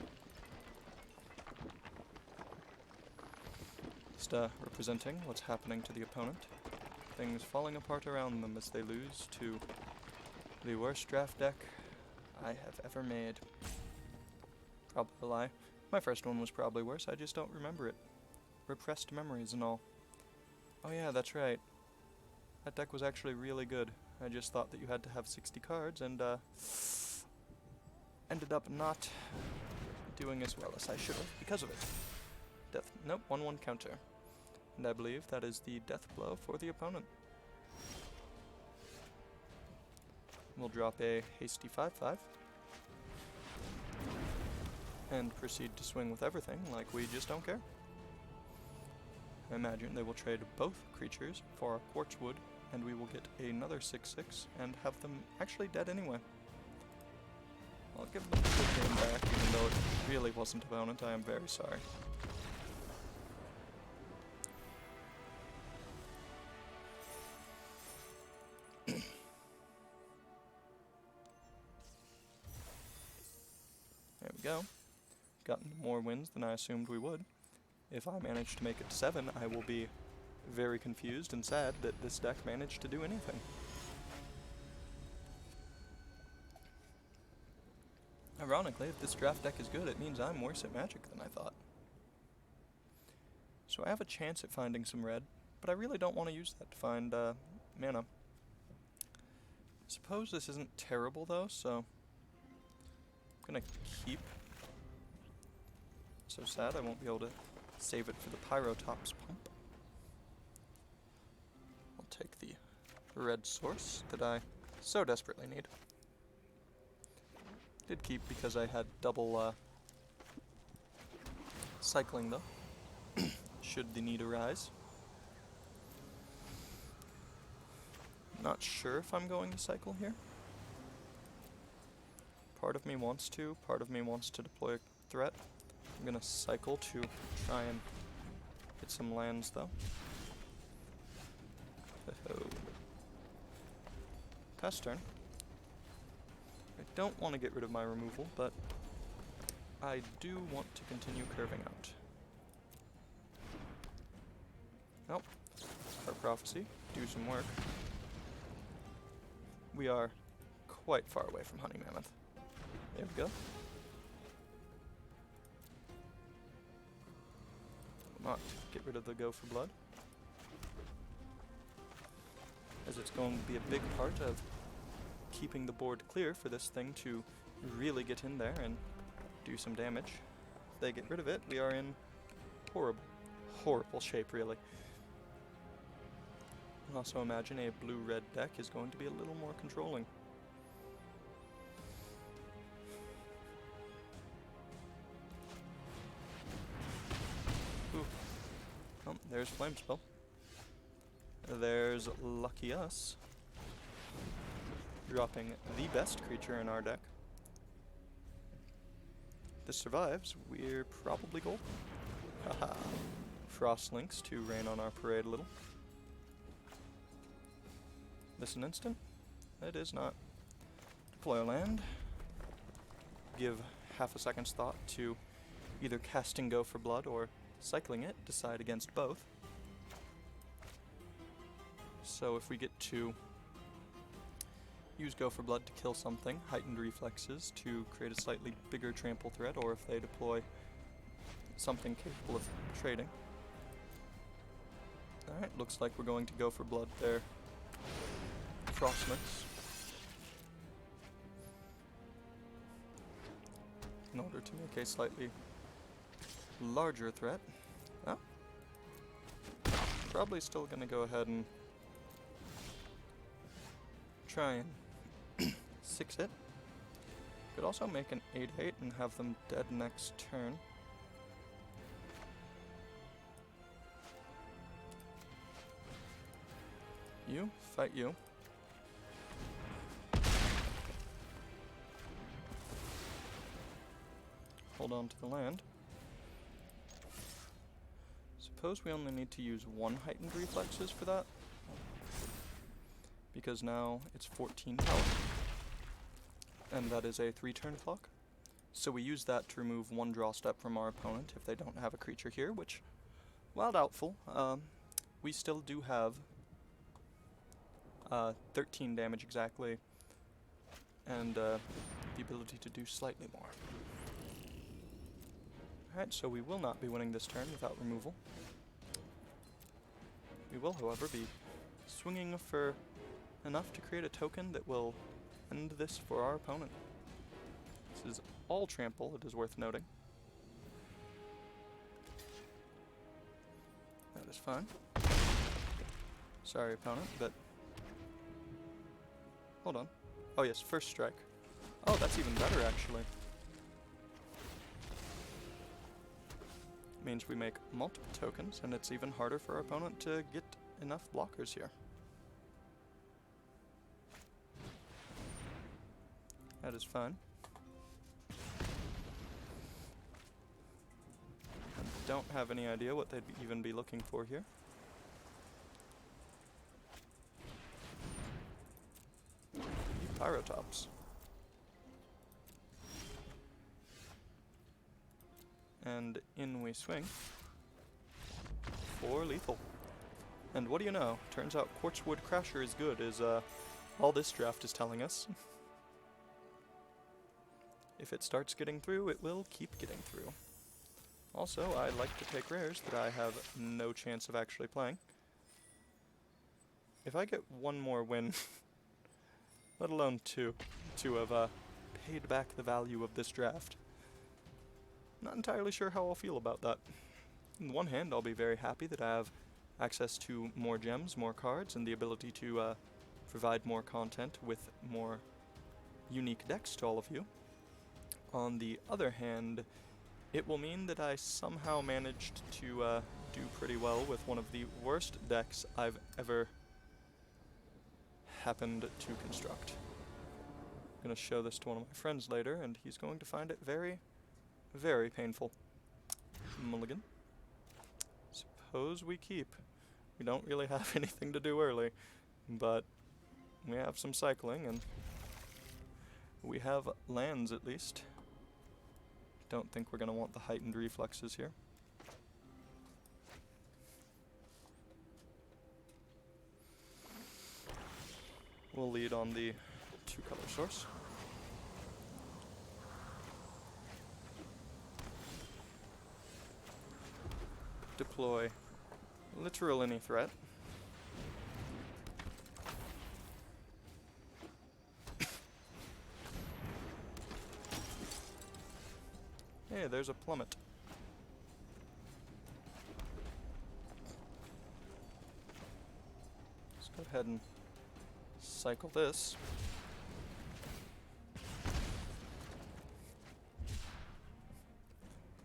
Just representing what's happening to the opponent. Things falling apart around them as they lose to the worst draft deck I have ever made. Probably a lie. My first one was probably worse, I just don't remember it. Repressed memories and all. Oh yeah, that's right. That deck was actually really good. I just thought that you had to have 60 cards and ended up not doing as well as I should have because of it. Death. Nope, 1/1 counter. And I believe that is the death blow for the opponent. We'll drop a hasty 5/5. And proceed to swing with everything like we just don't care. I imagine they will trade both creatures for our Quartz Wood, and we will get another 6/6 and have them actually dead anyway. I'll give them the good game back, even though it really wasn't opponent. I am very sorry. There we go. Gotten more wins than I assumed we would. If I manage to make it to 7, I will be very confused and sad that this deck managed to do anything. Ironically, if this draft deck is good, it means I'm worse at Magic than I thought. So I have a chance at finding some red, but I really don't want to use that to find mana. Suppose this isn't terrible though, so I'm gonna keep. So sad I won't be able to save it for the Pyrotops pump. I'll take the red source that I so desperately need. Did keep because I had double cycling though, should the need arise. Not sure if I'm going to cycle here. Part of me wants to, part of me wants to deploy a threat. I'm gonna cycle to try and get some lands though. Pass turn. I don't want to get rid of my removal, but I do want to continue curving out. Nope. Our prophecy, do some work. We are quite far away from Honey Mammoth. There we go. Not get rid of the Go for Blood, as it's going to be a big part of keeping the board clear for this thing to really get in there and do some damage. If they get rid of it, we are in horrible, horrible shape, really. I also imagine a blue-red deck is going to be a little more controlling. There's Flame Spell. There's Lucky Us. Dropping the best creature in our deck. If this survives, we're probably gold. Haha. Frostlinks to rain on our parade a little. This an instant? It is not. Deploy a land. Give half a second's thought to either casting Go for Blood or cycling it. Decide against both. So if we get to use Go for Blood to kill something, heightened reflexes to create a slightly bigger trample threat, or if they deploy something capable of trading. Alright, looks like we're going to Go for Blood there. Frostlinks. In order to make a slightly larger threat. Oh. Probably still gonna go ahead and try and 6 it. Could also make an 8/8 and have them dead next turn. You, fight you. Hold on to the land. Suppose we only need to use 1 heightened reflexes for that. Because now it's 14 power. And that is a 3-turn clock. So we use that to remove 1 draw step from our opponent if they don't have a creature here, which, while doubtful, we still do have 13 damage exactly, and the ability to do slightly more. Alright, so we will not be winning this turn without removal. We will, however, be swinging for enough to create a token that will end this for our opponent. This is all trample, it is worth noting. That is fine. Sorry, opponent, but... Hold on. Oh yes, first strike. Oh, that's even better, actually. Means we make multiple tokens, and it's even harder for our opponent to get enough blockers here. That is fine. I don't have any idea what they'd even be looking for here. Pyrotops. And in we swing for lethal. And what do you know? Turns out Quartzwood Crasher is good, is all this draft is telling us. If it starts getting through, it will keep getting through. Also, I like to take rares that I have no chance of actually playing. If I get 1 more win, let alone 2, to have paid back the value of this draft, not entirely sure how I'll feel about that. On the one hand, I'll be very happy that I have access to more gems, more cards, and the ability to provide more content with more unique decks to all of you. On the other hand, it will mean that I somehow managed to do pretty well with one of the worst decks I've ever happened to construct. I'm going to show this to one of my friends later, and he's going to find it very, very painful. Mulligan. Suppose we keep. We don't really have anything to do early, but we have some cycling, and we have lands at least. Don't think we're going to want the heightened reflexes here. We'll lead on the 2-color source. Deploy literal any threat. Hey, there's a plummet. Let's go ahead and cycle this.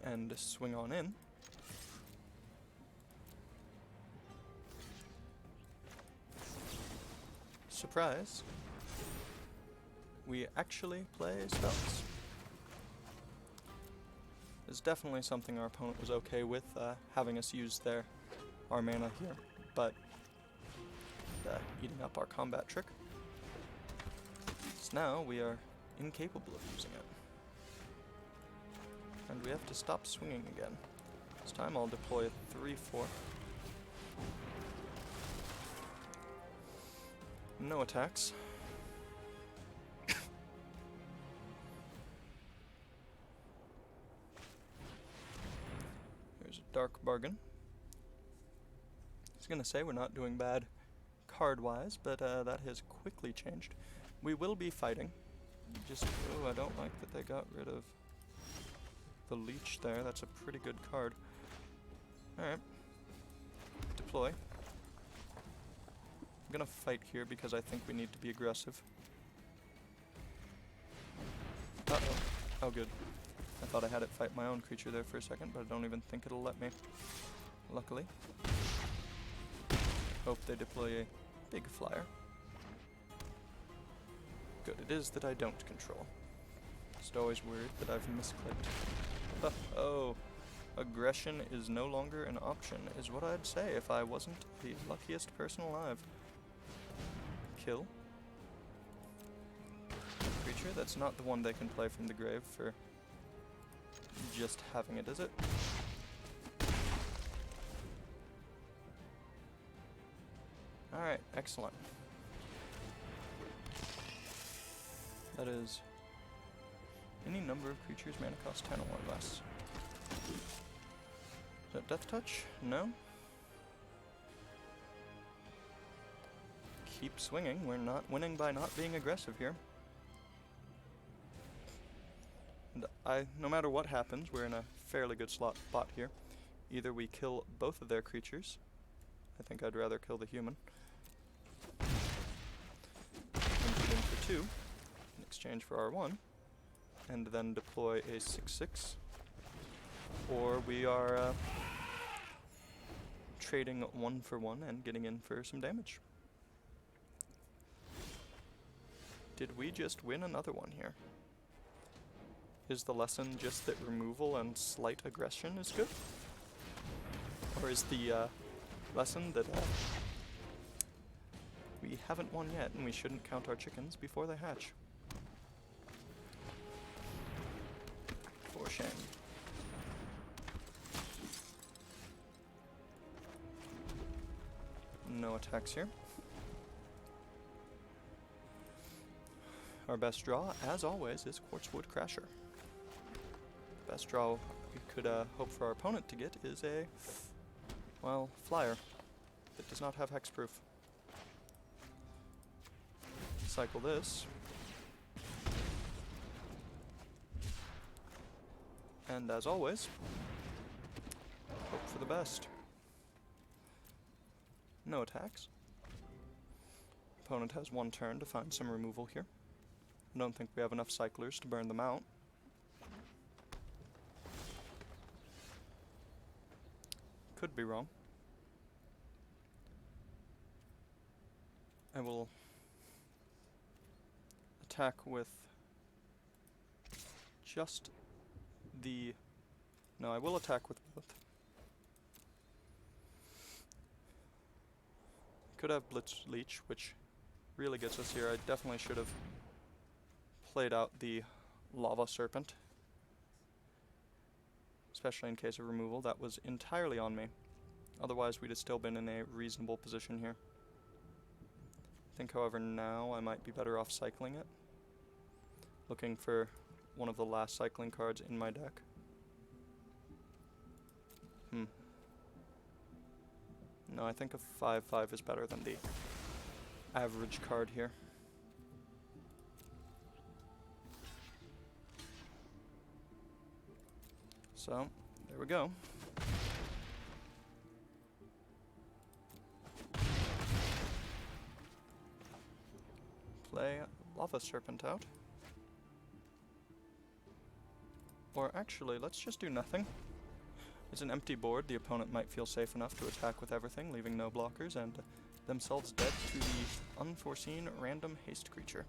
And swing on in. surprise, we actually play spells. It's definitely something our opponent was okay with, having us use our mana here, but eating up our combat trick. So now we are incapable of using it. And we have to stop swinging again. This time I'll deploy a 3/4. No attacks. Here's a dark bargain. I was gonna say we're not doing bad card-wise, but that has quickly changed. We will be fighting. Just, oh, I don't like that they got rid of the leech there. That's a pretty good card. Alright. Deploy. I'm gonna fight here because I think we need to be aggressive. Uh-oh. Oh, good. I thought I had it fight my own creature there for a second, but I don't even think it'll let me. Luckily. Hope they deploy a big flyer. Good, it is that I don't control. Just always worried that I've misclicked. Oh, aggression is no longer an option, is what I'd say if I wasn't the luckiest person alive. Kill. Creature, that's not the one they can play from the grave for just having it, is it? Alright, excellent. That is any number of creatures, mana cost 10 or less. Is that Death Touch? No? Keep swinging. We're not winning by not being aggressive here. And no matter what happens, we're in a fairly good spot here. Either we kill both of their creatures. I think I'd rather kill the human. And put in for 2 in exchange for our 1. And then deploy a 6/6. Or we are trading 1 for 1 and getting in for some damage. Did we just win another one here? Is the lesson just that removal and slight aggression is good? Or is the lesson that we haven't won yet and we shouldn't count our chickens before they hatch? For shame. No attacks here. Our best draw, as always, is Quartzwood Crasher. The best draw we could hope for our opponent to get is a, well, flyer that does not have hexproof. Cycle this. And as always, hope for the best. No attacks. Opponent has 1 turn to find some removal here. I don't think we have enough cyclers to burn them out. Could be wrong. I will attack with just the... No, I will attack with both. Could have Blitz Leech, which really gets us here. I definitely should have played out the Lava Serpent, especially in case of removal. That was entirely on me. Otherwise, we'd have still been in a reasonable position here. I think, however, now I might be better off cycling it. Looking for one of the last cycling cards in my deck. No, I think a 5/5 is better than the average card here. So, there we go. Play Lava Serpent out. Or actually, let's just do nothing. It's an empty board. The opponent might feel safe enough to attack with everything, leaving no blockers, and themselves dead to the unforeseen random haste creature.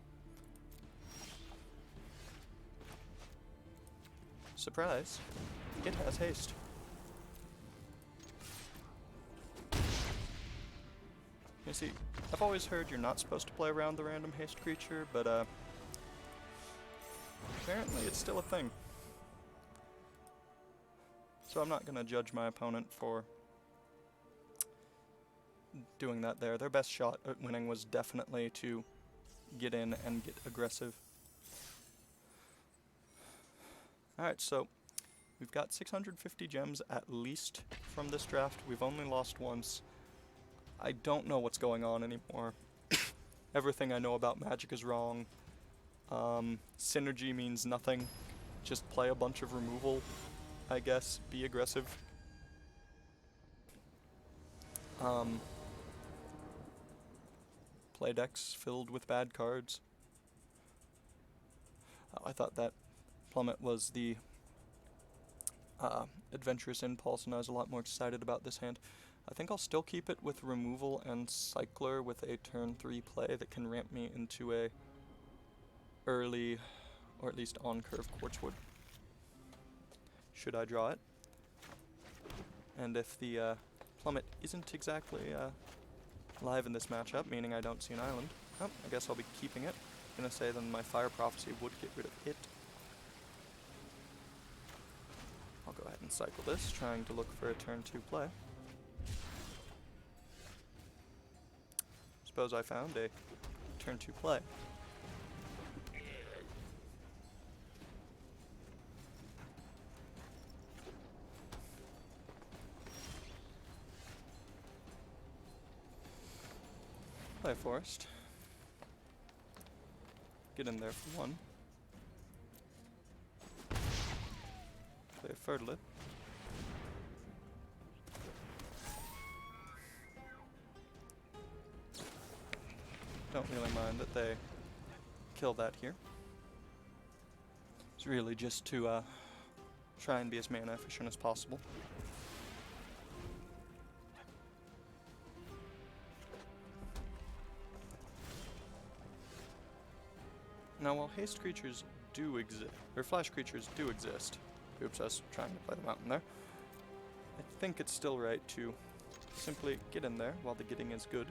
Surprise, it has haste. You see, I've always heard you're not supposed to play around the random haste creature, but apparently it's still a thing. So I'm not going to judge my opponent for doing that there. Their best shot at winning was definitely to get in and get aggressive. Alright, so we've got 650 gems at least from this draft. We've only lost once. I don't know what's going on anymore. Everything I know about Magic is wrong. Synergy means nothing. Just play a bunch of removal, I guess. Be aggressive. Play decks filled with bad cards. I thought that Plummet was the Adventurous Impulse, and I was a lot more excited about this hand. I think I'll still keep it with removal and Cycler with a turn 3 play that can ramp me into a early, or at least on-curve Quartzwood, should I draw it. And if the Plummet isn't exactly live in this matchup, meaning I don't see an island, oh, I guess I'll be keeping it. I'm gonna say then my Fire Prophecy would get rid of it. I'll go ahead and cycle this, trying to look for a turn 2 play. Suppose I found a turn 2 play. Play a Forest. Get in there for 1. Play a Fertilid. Don't really mind that they kill that here. It's really just to try and be as mana efficient as possible. Now, while haste creatures do exist, or flash creatures do exist, oops, I was trying to play them out in there, I think it's still right to simply get in there while the getting is good.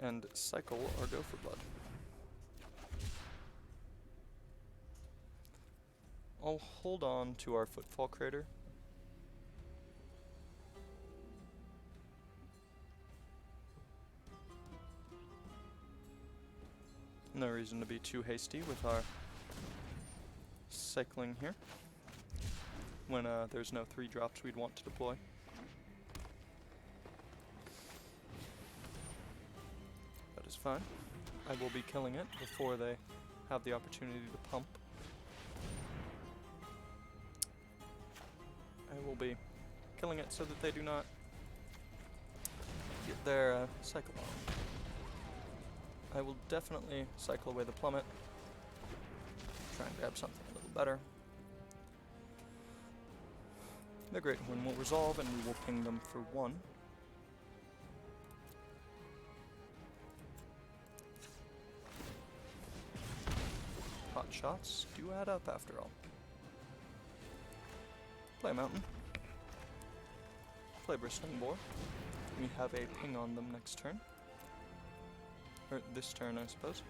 And cycle or go for blood. I'll hold on to our Footfall Crater. No reason to be too hasty with our cycling here when there's no 3 drops we'd want to deploy. That is fine. I will be killing it before they have the opportunity to pump. I will be killing it so that they do not get their cycle on. I will definitely cycle away the Plummet. Try and grab something a little better. The Great Horn will resolve and we will ping them for 1. Hot shots do add up after all. Play Mountain. Play Bristling Boar. We have a ping on them next turn. Or this turn, I suppose.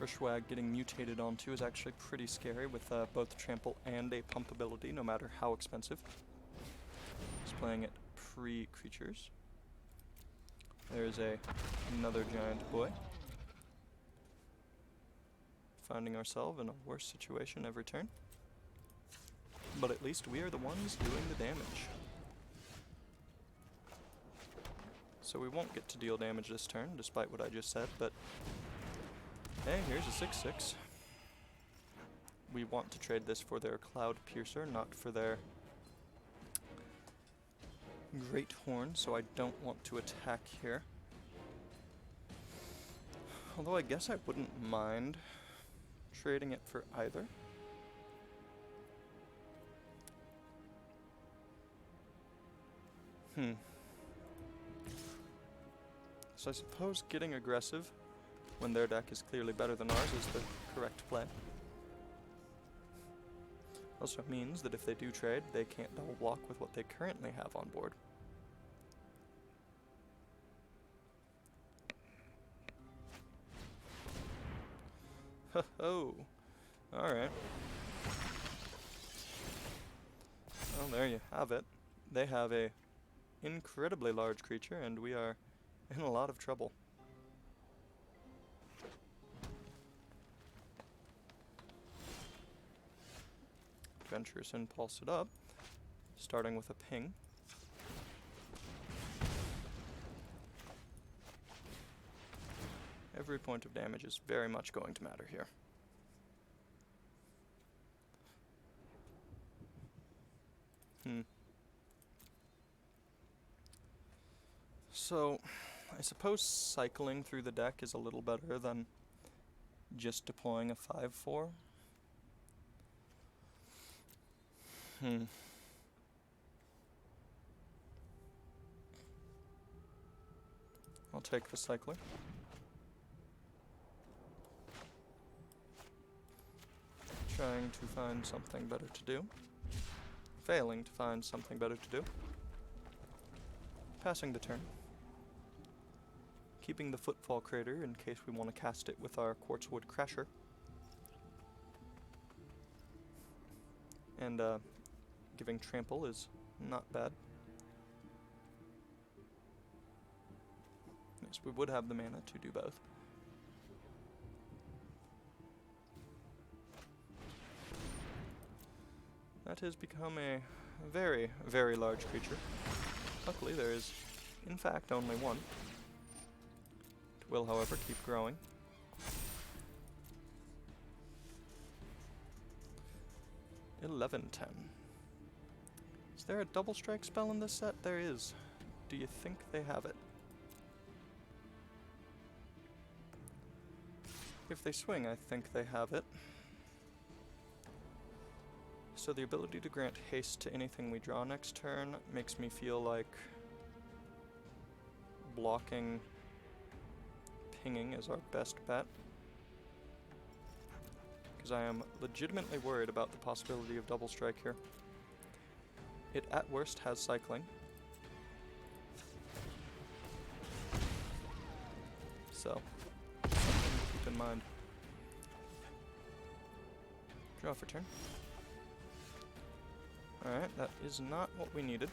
Urshwag getting mutated onto is actually pretty scary with both trample and a pump ability, no matter how expensive. He's playing it pre-creatures. There's another giant boy. Finding ourselves in a worse situation every turn. But at least we are the ones doing the damage. So we won't get to deal damage this turn, despite what I just said, but hey, here's a 6/6. We want to trade this for their Cloud Piercer, not for their Great Horn, so I don't want to attack here. Although I guess I wouldn't mind trading it for either. So I suppose getting aggressive when their deck is clearly better than ours is the correct play. Also means that if they do trade, they can't double block with what they currently have on board. Ho-ho! Alright. Well, there you have it. They have a incredibly large creature, and we are in a lot of trouble. Adventurous Impulse it up, starting with a ping. Every point of damage is very much going to matter here. So, I suppose cycling through the deck is a little better than just deploying a 5/4. I'll take the cycler. Trying to find something better to do. Failing to find something better to do. Passing the turn. Keeping the Footfall Crater in case we want to cast it with our Quartzwood Crasher. And giving Trample is not bad. Yes, we would have the mana to do both. That has become a very, very large creature. Luckily, there is, in fact, only one. It will, however, keep growing. $11-10. Is there a double strike spell in this set? There is. Do you think they have it? If they swing, I think they have it. So the ability to grant haste to anything we draw next turn makes me feel like blocking pinging is our best bet. Because I am legitimately worried about the possibility of double strike here. It at worst has cycling. So, something to keep in mind. Draw for turn. Alright, that is not what we needed.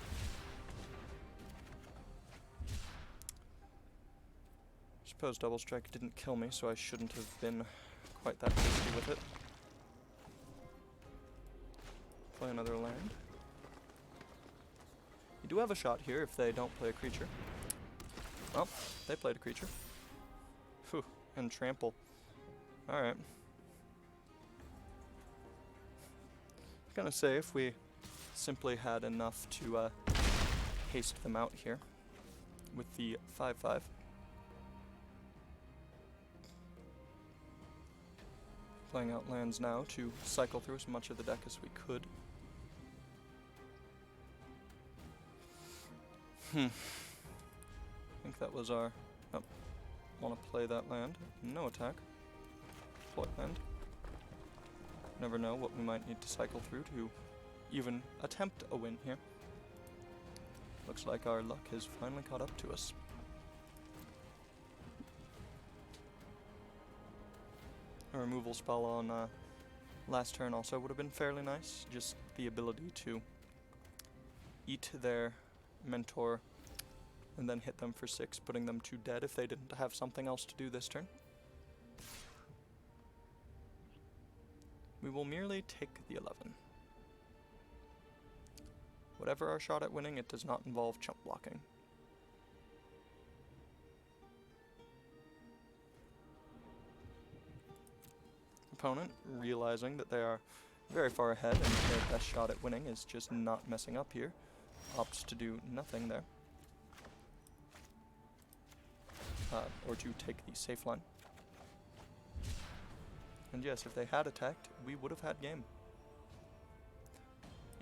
Suppose double strike didn't kill me, so I shouldn't have been quite that hasty with it. Play another land. You do have a shot here if they don't play a creature. Well, they played a creature. Phew, and trample. Alright. I was gonna say, if we simply had enough to haste them out here with the 5/5. Playing out lands now to cycle through as much of the deck as we could. I think that was our... Oh, want to play that land. No attack. Play land. Never know what we might need to cycle through to even attempt a win here. Looks like our luck has finally caught up to us. A removal spell on last turn also would have been fairly nice. Just the ability to eat their mentor and then hit them for 6, putting them to dead if they didn't have something else to do this turn. We will merely take the 11. Whatever our shot at winning, it does not involve chump blocking. Opponent, realizing that they are very far ahead and their best shot at winning is just not messing up here, opts to do nothing there. Or to take the safe line. And yes, if they had attacked, we would have had game.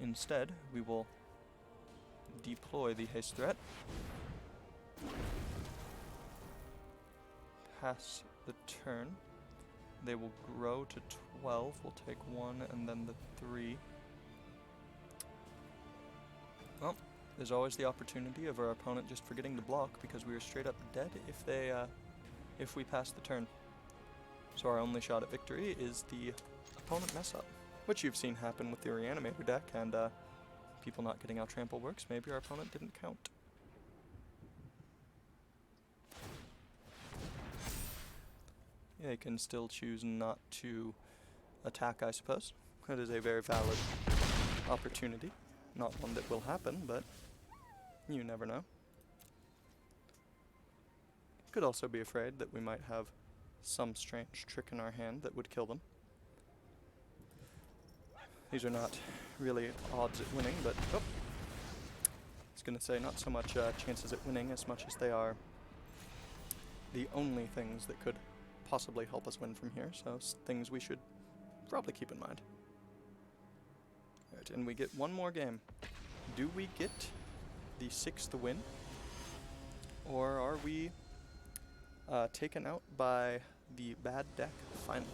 Instead, we will deploy the haste threat. Pass the turn. They will grow to 12. We'll take 1 and then the 3. Well, there's always the opportunity of our opponent just forgetting to block because we are straight up dead if we pass the turn. So our only shot at victory is the opponent mess up, which you've seen happen with the Reanimator deck, and people not getting out trample works. Maybe our opponent didn't count. They can still choose not to attack, I suppose. That is a very valid opportunity. Not one that will happen, but you never know. Could also be afraid that we might have some strange trick in our hand that would kill them. These are not really odds at winning, but I was going to say not so much chances at winning as much as they are the only things that could possibly help us win from here, so things we should probably keep in mind. Alright, and we get one more game. Do we get the 6th win? Or are we taken out by the bad deck finally?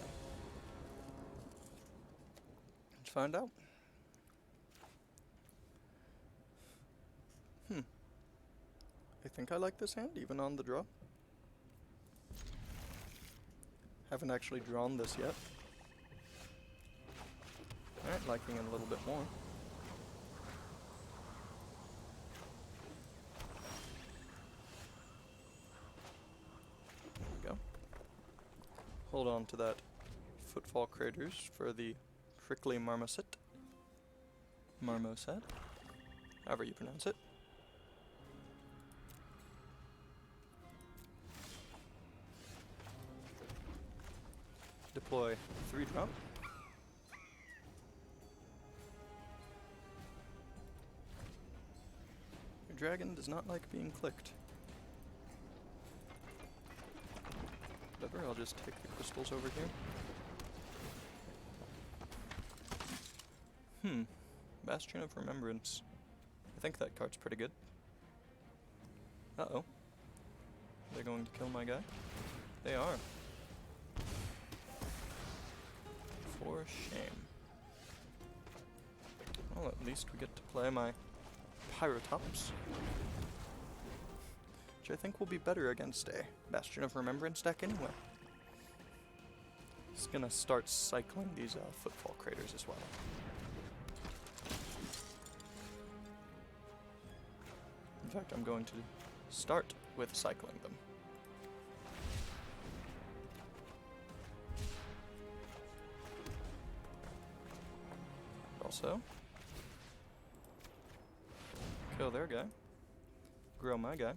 Let's find out. I think I like this hand, even on the draw. Haven't actually drawn this yet. Alright, liking it a little bit more. There we go. Hold on to that Footfall Craters for the Prickly Marmoset. Marmoset. However you pronounce it. Deploy 3-drop. Your dragon does not like being clicked. Whatever, I'll just take the crystals over here. Bastion of Remembrance. I think that card's pretty good. Uh-oh. They're going to kill my guy? They are. For shame. Well, at least we get to play my Pyrotops, which I think will be better against a Bastion of Remembrance deck anyway. Just gonna start cycling these Footfall Craters as well. In fact, I'm going to start with cycling them. Also, kill their guy, grow my guy.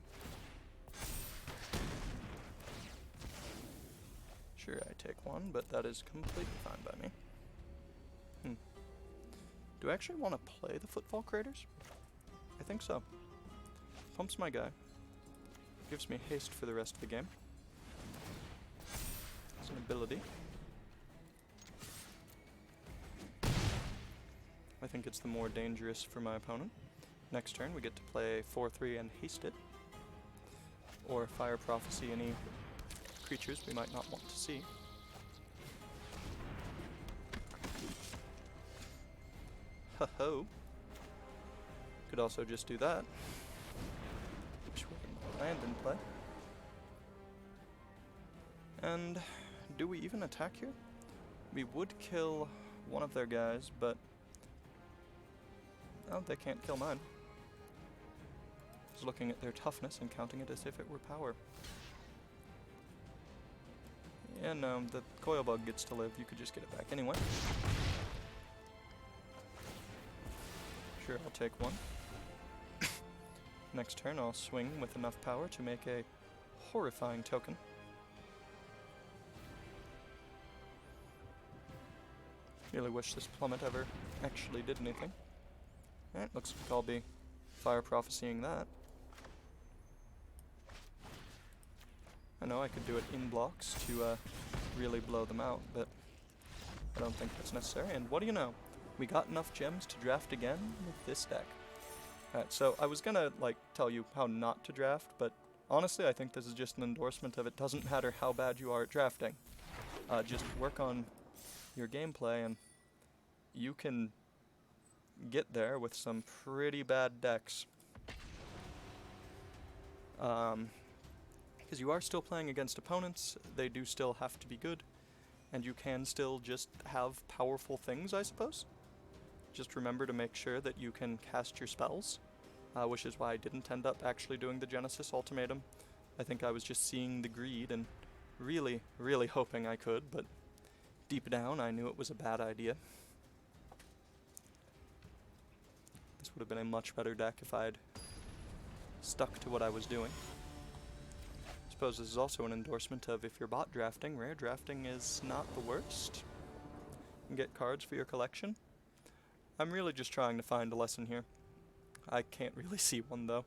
Sure, I take 1, but that is completely fine by me. Do I actually want to play the Footfall Craters? I think so. Pumps my guy. Gives me haste for the rest of the game. It's an ability. I think it's the more dangerous for my opponent. Next turn we get to play 4-3 and haste it. Or Fire Prophecy any creatures we might not want to see. Ho-ho. Could also just do that. Which wouldn't land in play. And do we even attack here? We would kill one of their guys, but oh, they can't kill mine. Just looking at their toughness and counting it as if it were power. Yeah, no, the coil bug gets to live. You could just get it back anyway. Sure, I'll take 1. Next turn, I'll swing with enough power to make a horrifying token. Really wish this plummet ever actually did anything. Alright, looks like I'll be Fire Prophecying that. I know I could do it in blocks to really blow them out, but I don't think that's necessary, and what do you know? We got enough gems to draft again with this deck. Alright, so I was gonna, like, tell you how not to draft, but honestly I think this is just an endorsement of it doesn't matter how bad you are at drafting. Just work on your gameplay and you can get there with some pretty bad decks. Because you are still playing against opponents, they do still have to be good, and you can still just have powerful things, I suppose. Just remember to make sure that you can cast your spells, which is why I didn't end up actually doing the Genesis Ultimatum. I think I was just seeing the greed and really, really hoping I could, but deep down I knew it was a bad idea. This would have been a much better deck if I'd stuck to what I was doing. I suppose this is also an endorsement of if you're bot drafting, rare drafting is not the worst. You can get cards for your collection. I'm really just trying to find a lesson here. I can't really see one though.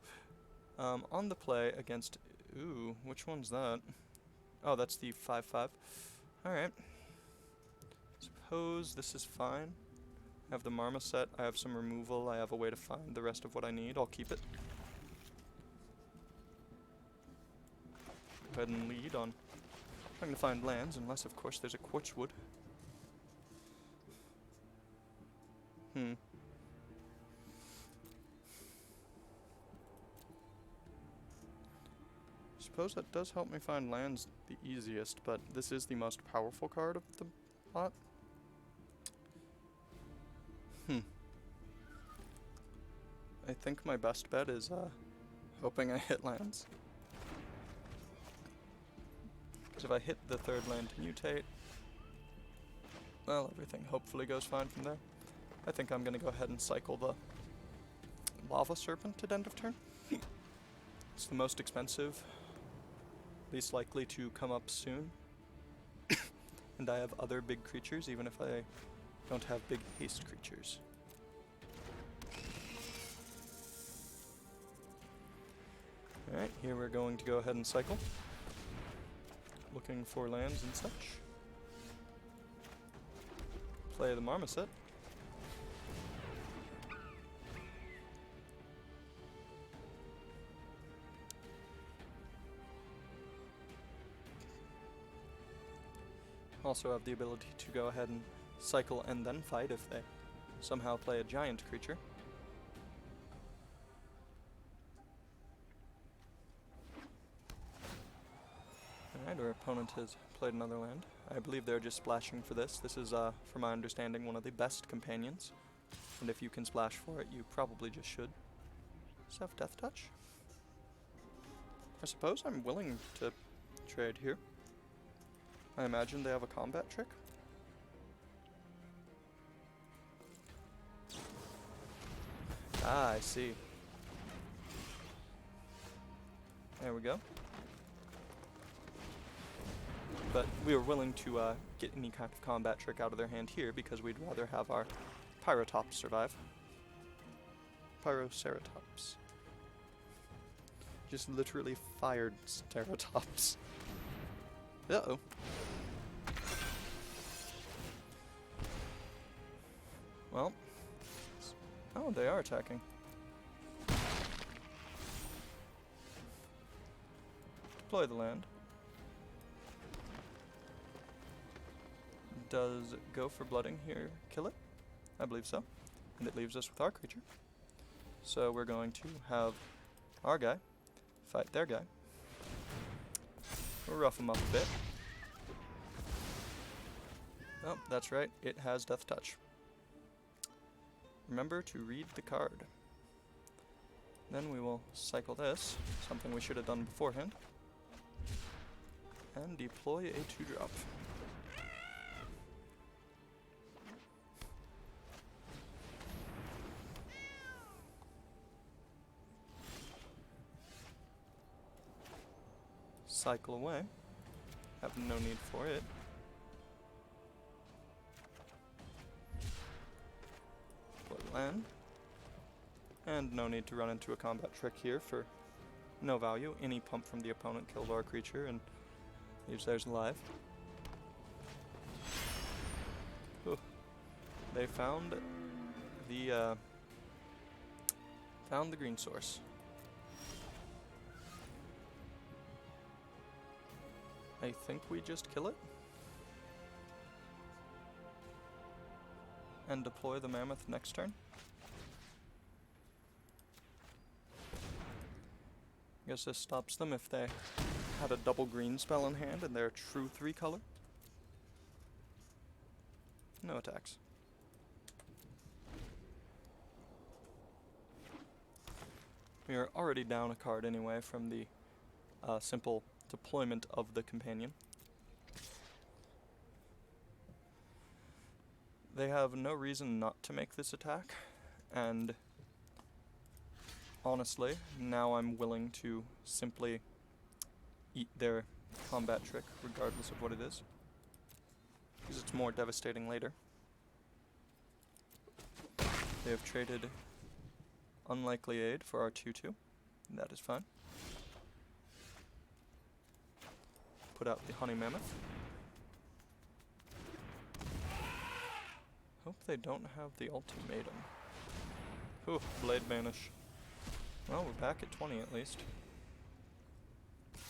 On the play against... Ooh, which one's that? Oh, that's the 5/5. Alright. Suppose this is fine. I have the Marmoset, I have some removal, I have a way to find the rest of what I need. I'll keep it. Go ahead and lead on trying to find lands, unless of course there's a Quartz Wood. Suppose that does help me find lands the easiest, but this is the most powerful card of the lot. I think my best bet is hoping I hit lands. Because if I hit the third land to mutate, well, everything hopefully goes fine from there. I think I'm going to go ahead and cycle the Lava Serpent at end of turn. It's the most expensive, least likely to come up soon. And I have other big creatures, even if I don't have big haste creatures. Alright, here we're going to go ahead and cycle. Looking for lands and such. Play the Marmoset. Also have the ability to go ahead and cycle and then fight if they somehow play a giant creature. Alright, our opponent has played another land. I believe they're just splashing for this. This is, from my understanding, one of the best companions. And if you can splash for it, you probably just should. Does it have Death Touch? I suppose I'm willing to trade here. I imagine they have a combat trick. Ah, I see. There we go. But we were willing to get any kind of combat trick out of their hand here because we'd rather have our Pyrotops survive. Pyroceratops. Just literally fired Ceratops. Uh-oh. Well. Oh, they are attacking. Deploy the land. Does go for blooding here kill it? I believe so. And it leaves us with our creature. So we're going to have our guy fight their guy. We'll rough them up a bit. Oh, that's right. It has Death Touch. Remember to read the card. Then we will cycle this, something we should have done beforehand, and deploy a 2-drop. Cycle away. Have no need for it. Land. And no need to run into a combat trick here for no value. Any pump from the opponent kills our creature and leaves theirs alive. They found the green source. I think we just kill it and deploy the mammoth next turn. I guess this stops them if they had a double green spell in hand and they're a true 3-color. No attacks. We are already down a card anyway from the simple deployment of the companion. They have no reason not to make this attack, and honestly, now I'm willing to simply eat their combat trick, regardless of what it is, because it's more devastating later. They have traded Unlikely Aid for our 2/2. That is fine. Put out the Honey Mammoth. Hope they don't have the Ultimatum. Whew, Blade Banish. Well, we're back at 20 at least.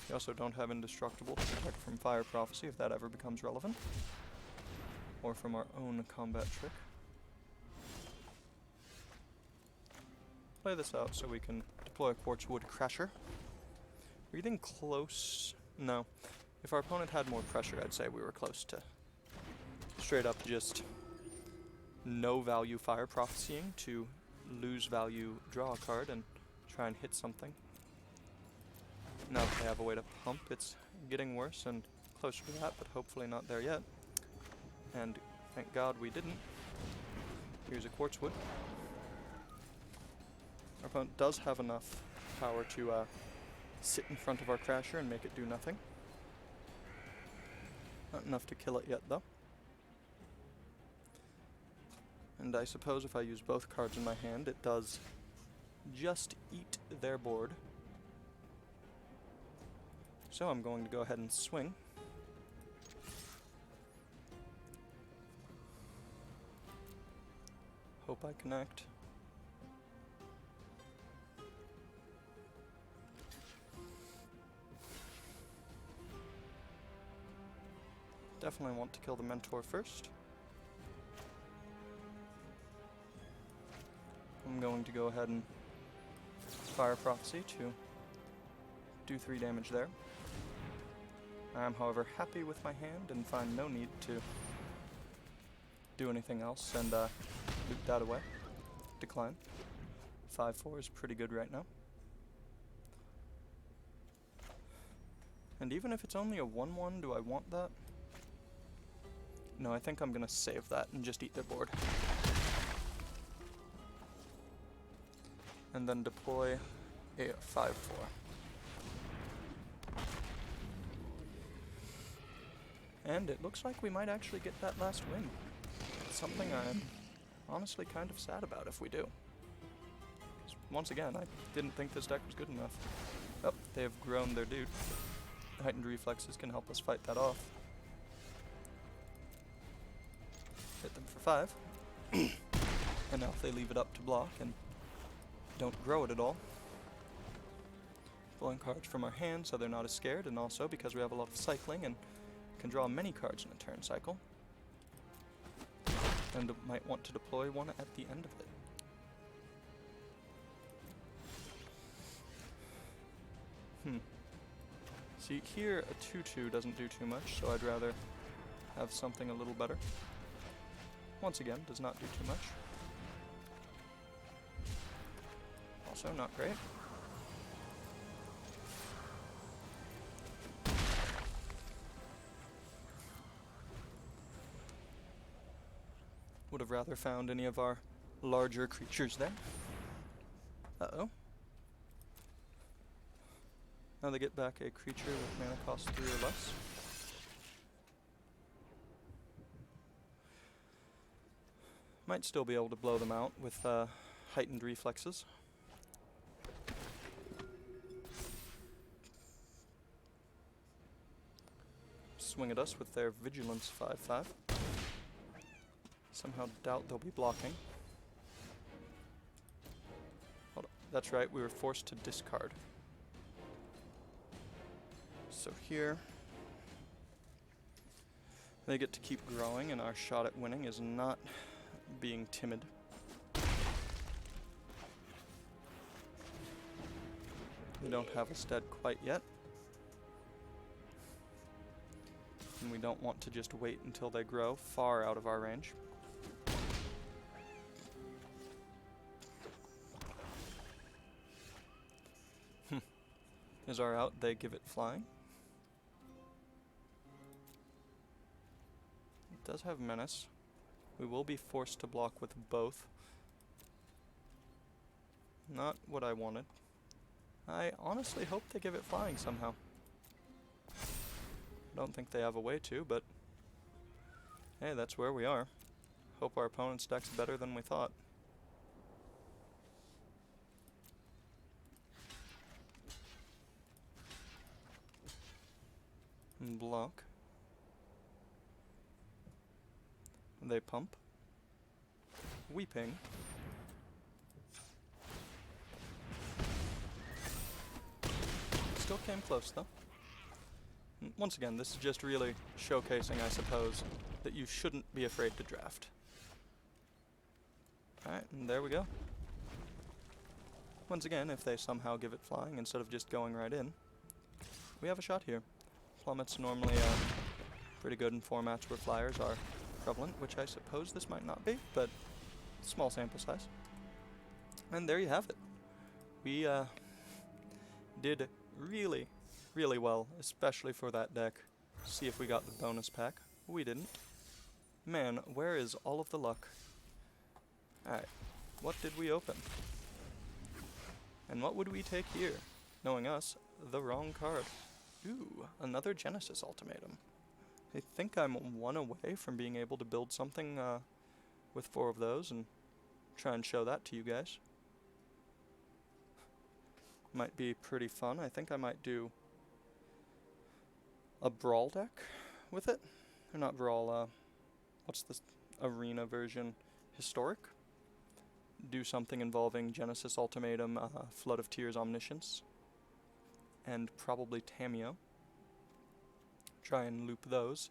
We also don't have Indestructible to protect from Fire Prophecy if that ever becomes relevant. Or from our own combat trick. Play this out so we can deploy a Quartzwood Crasher. We're getting close. No. If our opponent had more pressure, I'd say we were close to straight up just no value Fire Prophecying to lose value draw a card and try and hit something. Now that they have a way to pump, it's getting worse and closer to that, but hopefully not there yet. And thank God we didn't. Here's a Quartzwood. Our opponent does have enough power to sit in front of our Crasher and make it do nothing. Not enough to kill it yet, though. And I suppose if I use both cards in my hand, it does just eat their board. So I'm going to go ahead and swing. Hope I connect. Definitely want to kill the Mentor first. I'm going to go ahead and Fire Prophecy to do 3 damage there. I am, however, happy with my hand and find no need to do anything else and loot that away. Decline. 5/4 is pretty good right now. And even if it's only a 1/1, do I want that? No, I think I'm gonna save that and just eat their board. And then deploy a 5/4. And it looks like we might actually get that last win. It's something I'm honestly kind of sad about if we do. 'Cause once again, I didn't think this deck was good enough. Oh, they have grown their dude. Heightened Reflexes can help us fight that off. Hit them for 5. And now if they leave it up to block and don't grow it at all. Pulling cards from our hand so they're not as scared, and also because we have a lot of cycling and can draw many cards in a turn cycle. And might want to deploy one at the end of it. See, here a 2/2 doesn't do too much, so I'd rather have something a little better. Once again, does not do too much. Also not great. Would have rather found any of our larger creatures there. Uh-oh. Now they get back a creature with mana cost 3 or less. Might still be able to blow them out with heightened reflexes. Swing at us with their Vigilance 5/5. somehow doubt they'll be blocking. Hold on. That's right, we were forced to discard. So here, they get to keep growing, and our shot at winning is not being timid. We don't have us dead quite yet. And we don't want to just wait until they grow far out of our range. Is our out, they give it flying. It does have menace. We will be forced to block with both. Not what I wanted. I honestly hope they give it flying somehow. I don't think they have a way to, but hey, that's where we are. Hope our opponent's deck's better than we thought. And block. They pump. Weeping. Still came close though. Once again, this is just really showcasing, I suppose, that you shouldn't be afraid to draft. Alright, and there we go. Once again, if they somehow give it flying instead of just going right in, we have a shot here. Plummets normally pretty good in formats where flyers are prevalent, which I suppose this might not be, but small sample size. And there you have it. We did really well, especially for that deck. See if we got the bonus pack. We didn't. Man, where is all of the luck? Alright, what did we open? And what would we take here? Knowing us, the wrong card. Ooh, another Genesis Ultimatum. I think I'm one away from being able to build something with 4 of those and try and show that to you guys. Might be pretty fun. I think I might do a Brawl deck with it. Or not Brawl, what's this arena version? Historic? Do something involving Genesis Ultimatum, Flood of Tears Omniscience, and probably Tamiyo. Try and loop those.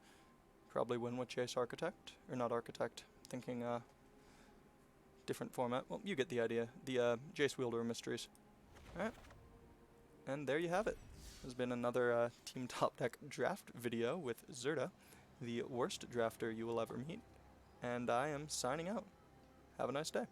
Probably win with Jace Architect, or not Architect, thinking different format. Well, you get the idea. The Jace Wielder Mysteries. Alright. And there you have it. This has been another Team Top Deck draft video with Zerda, the worst drafter you will ever meet. And I am signing out. Have a nice day.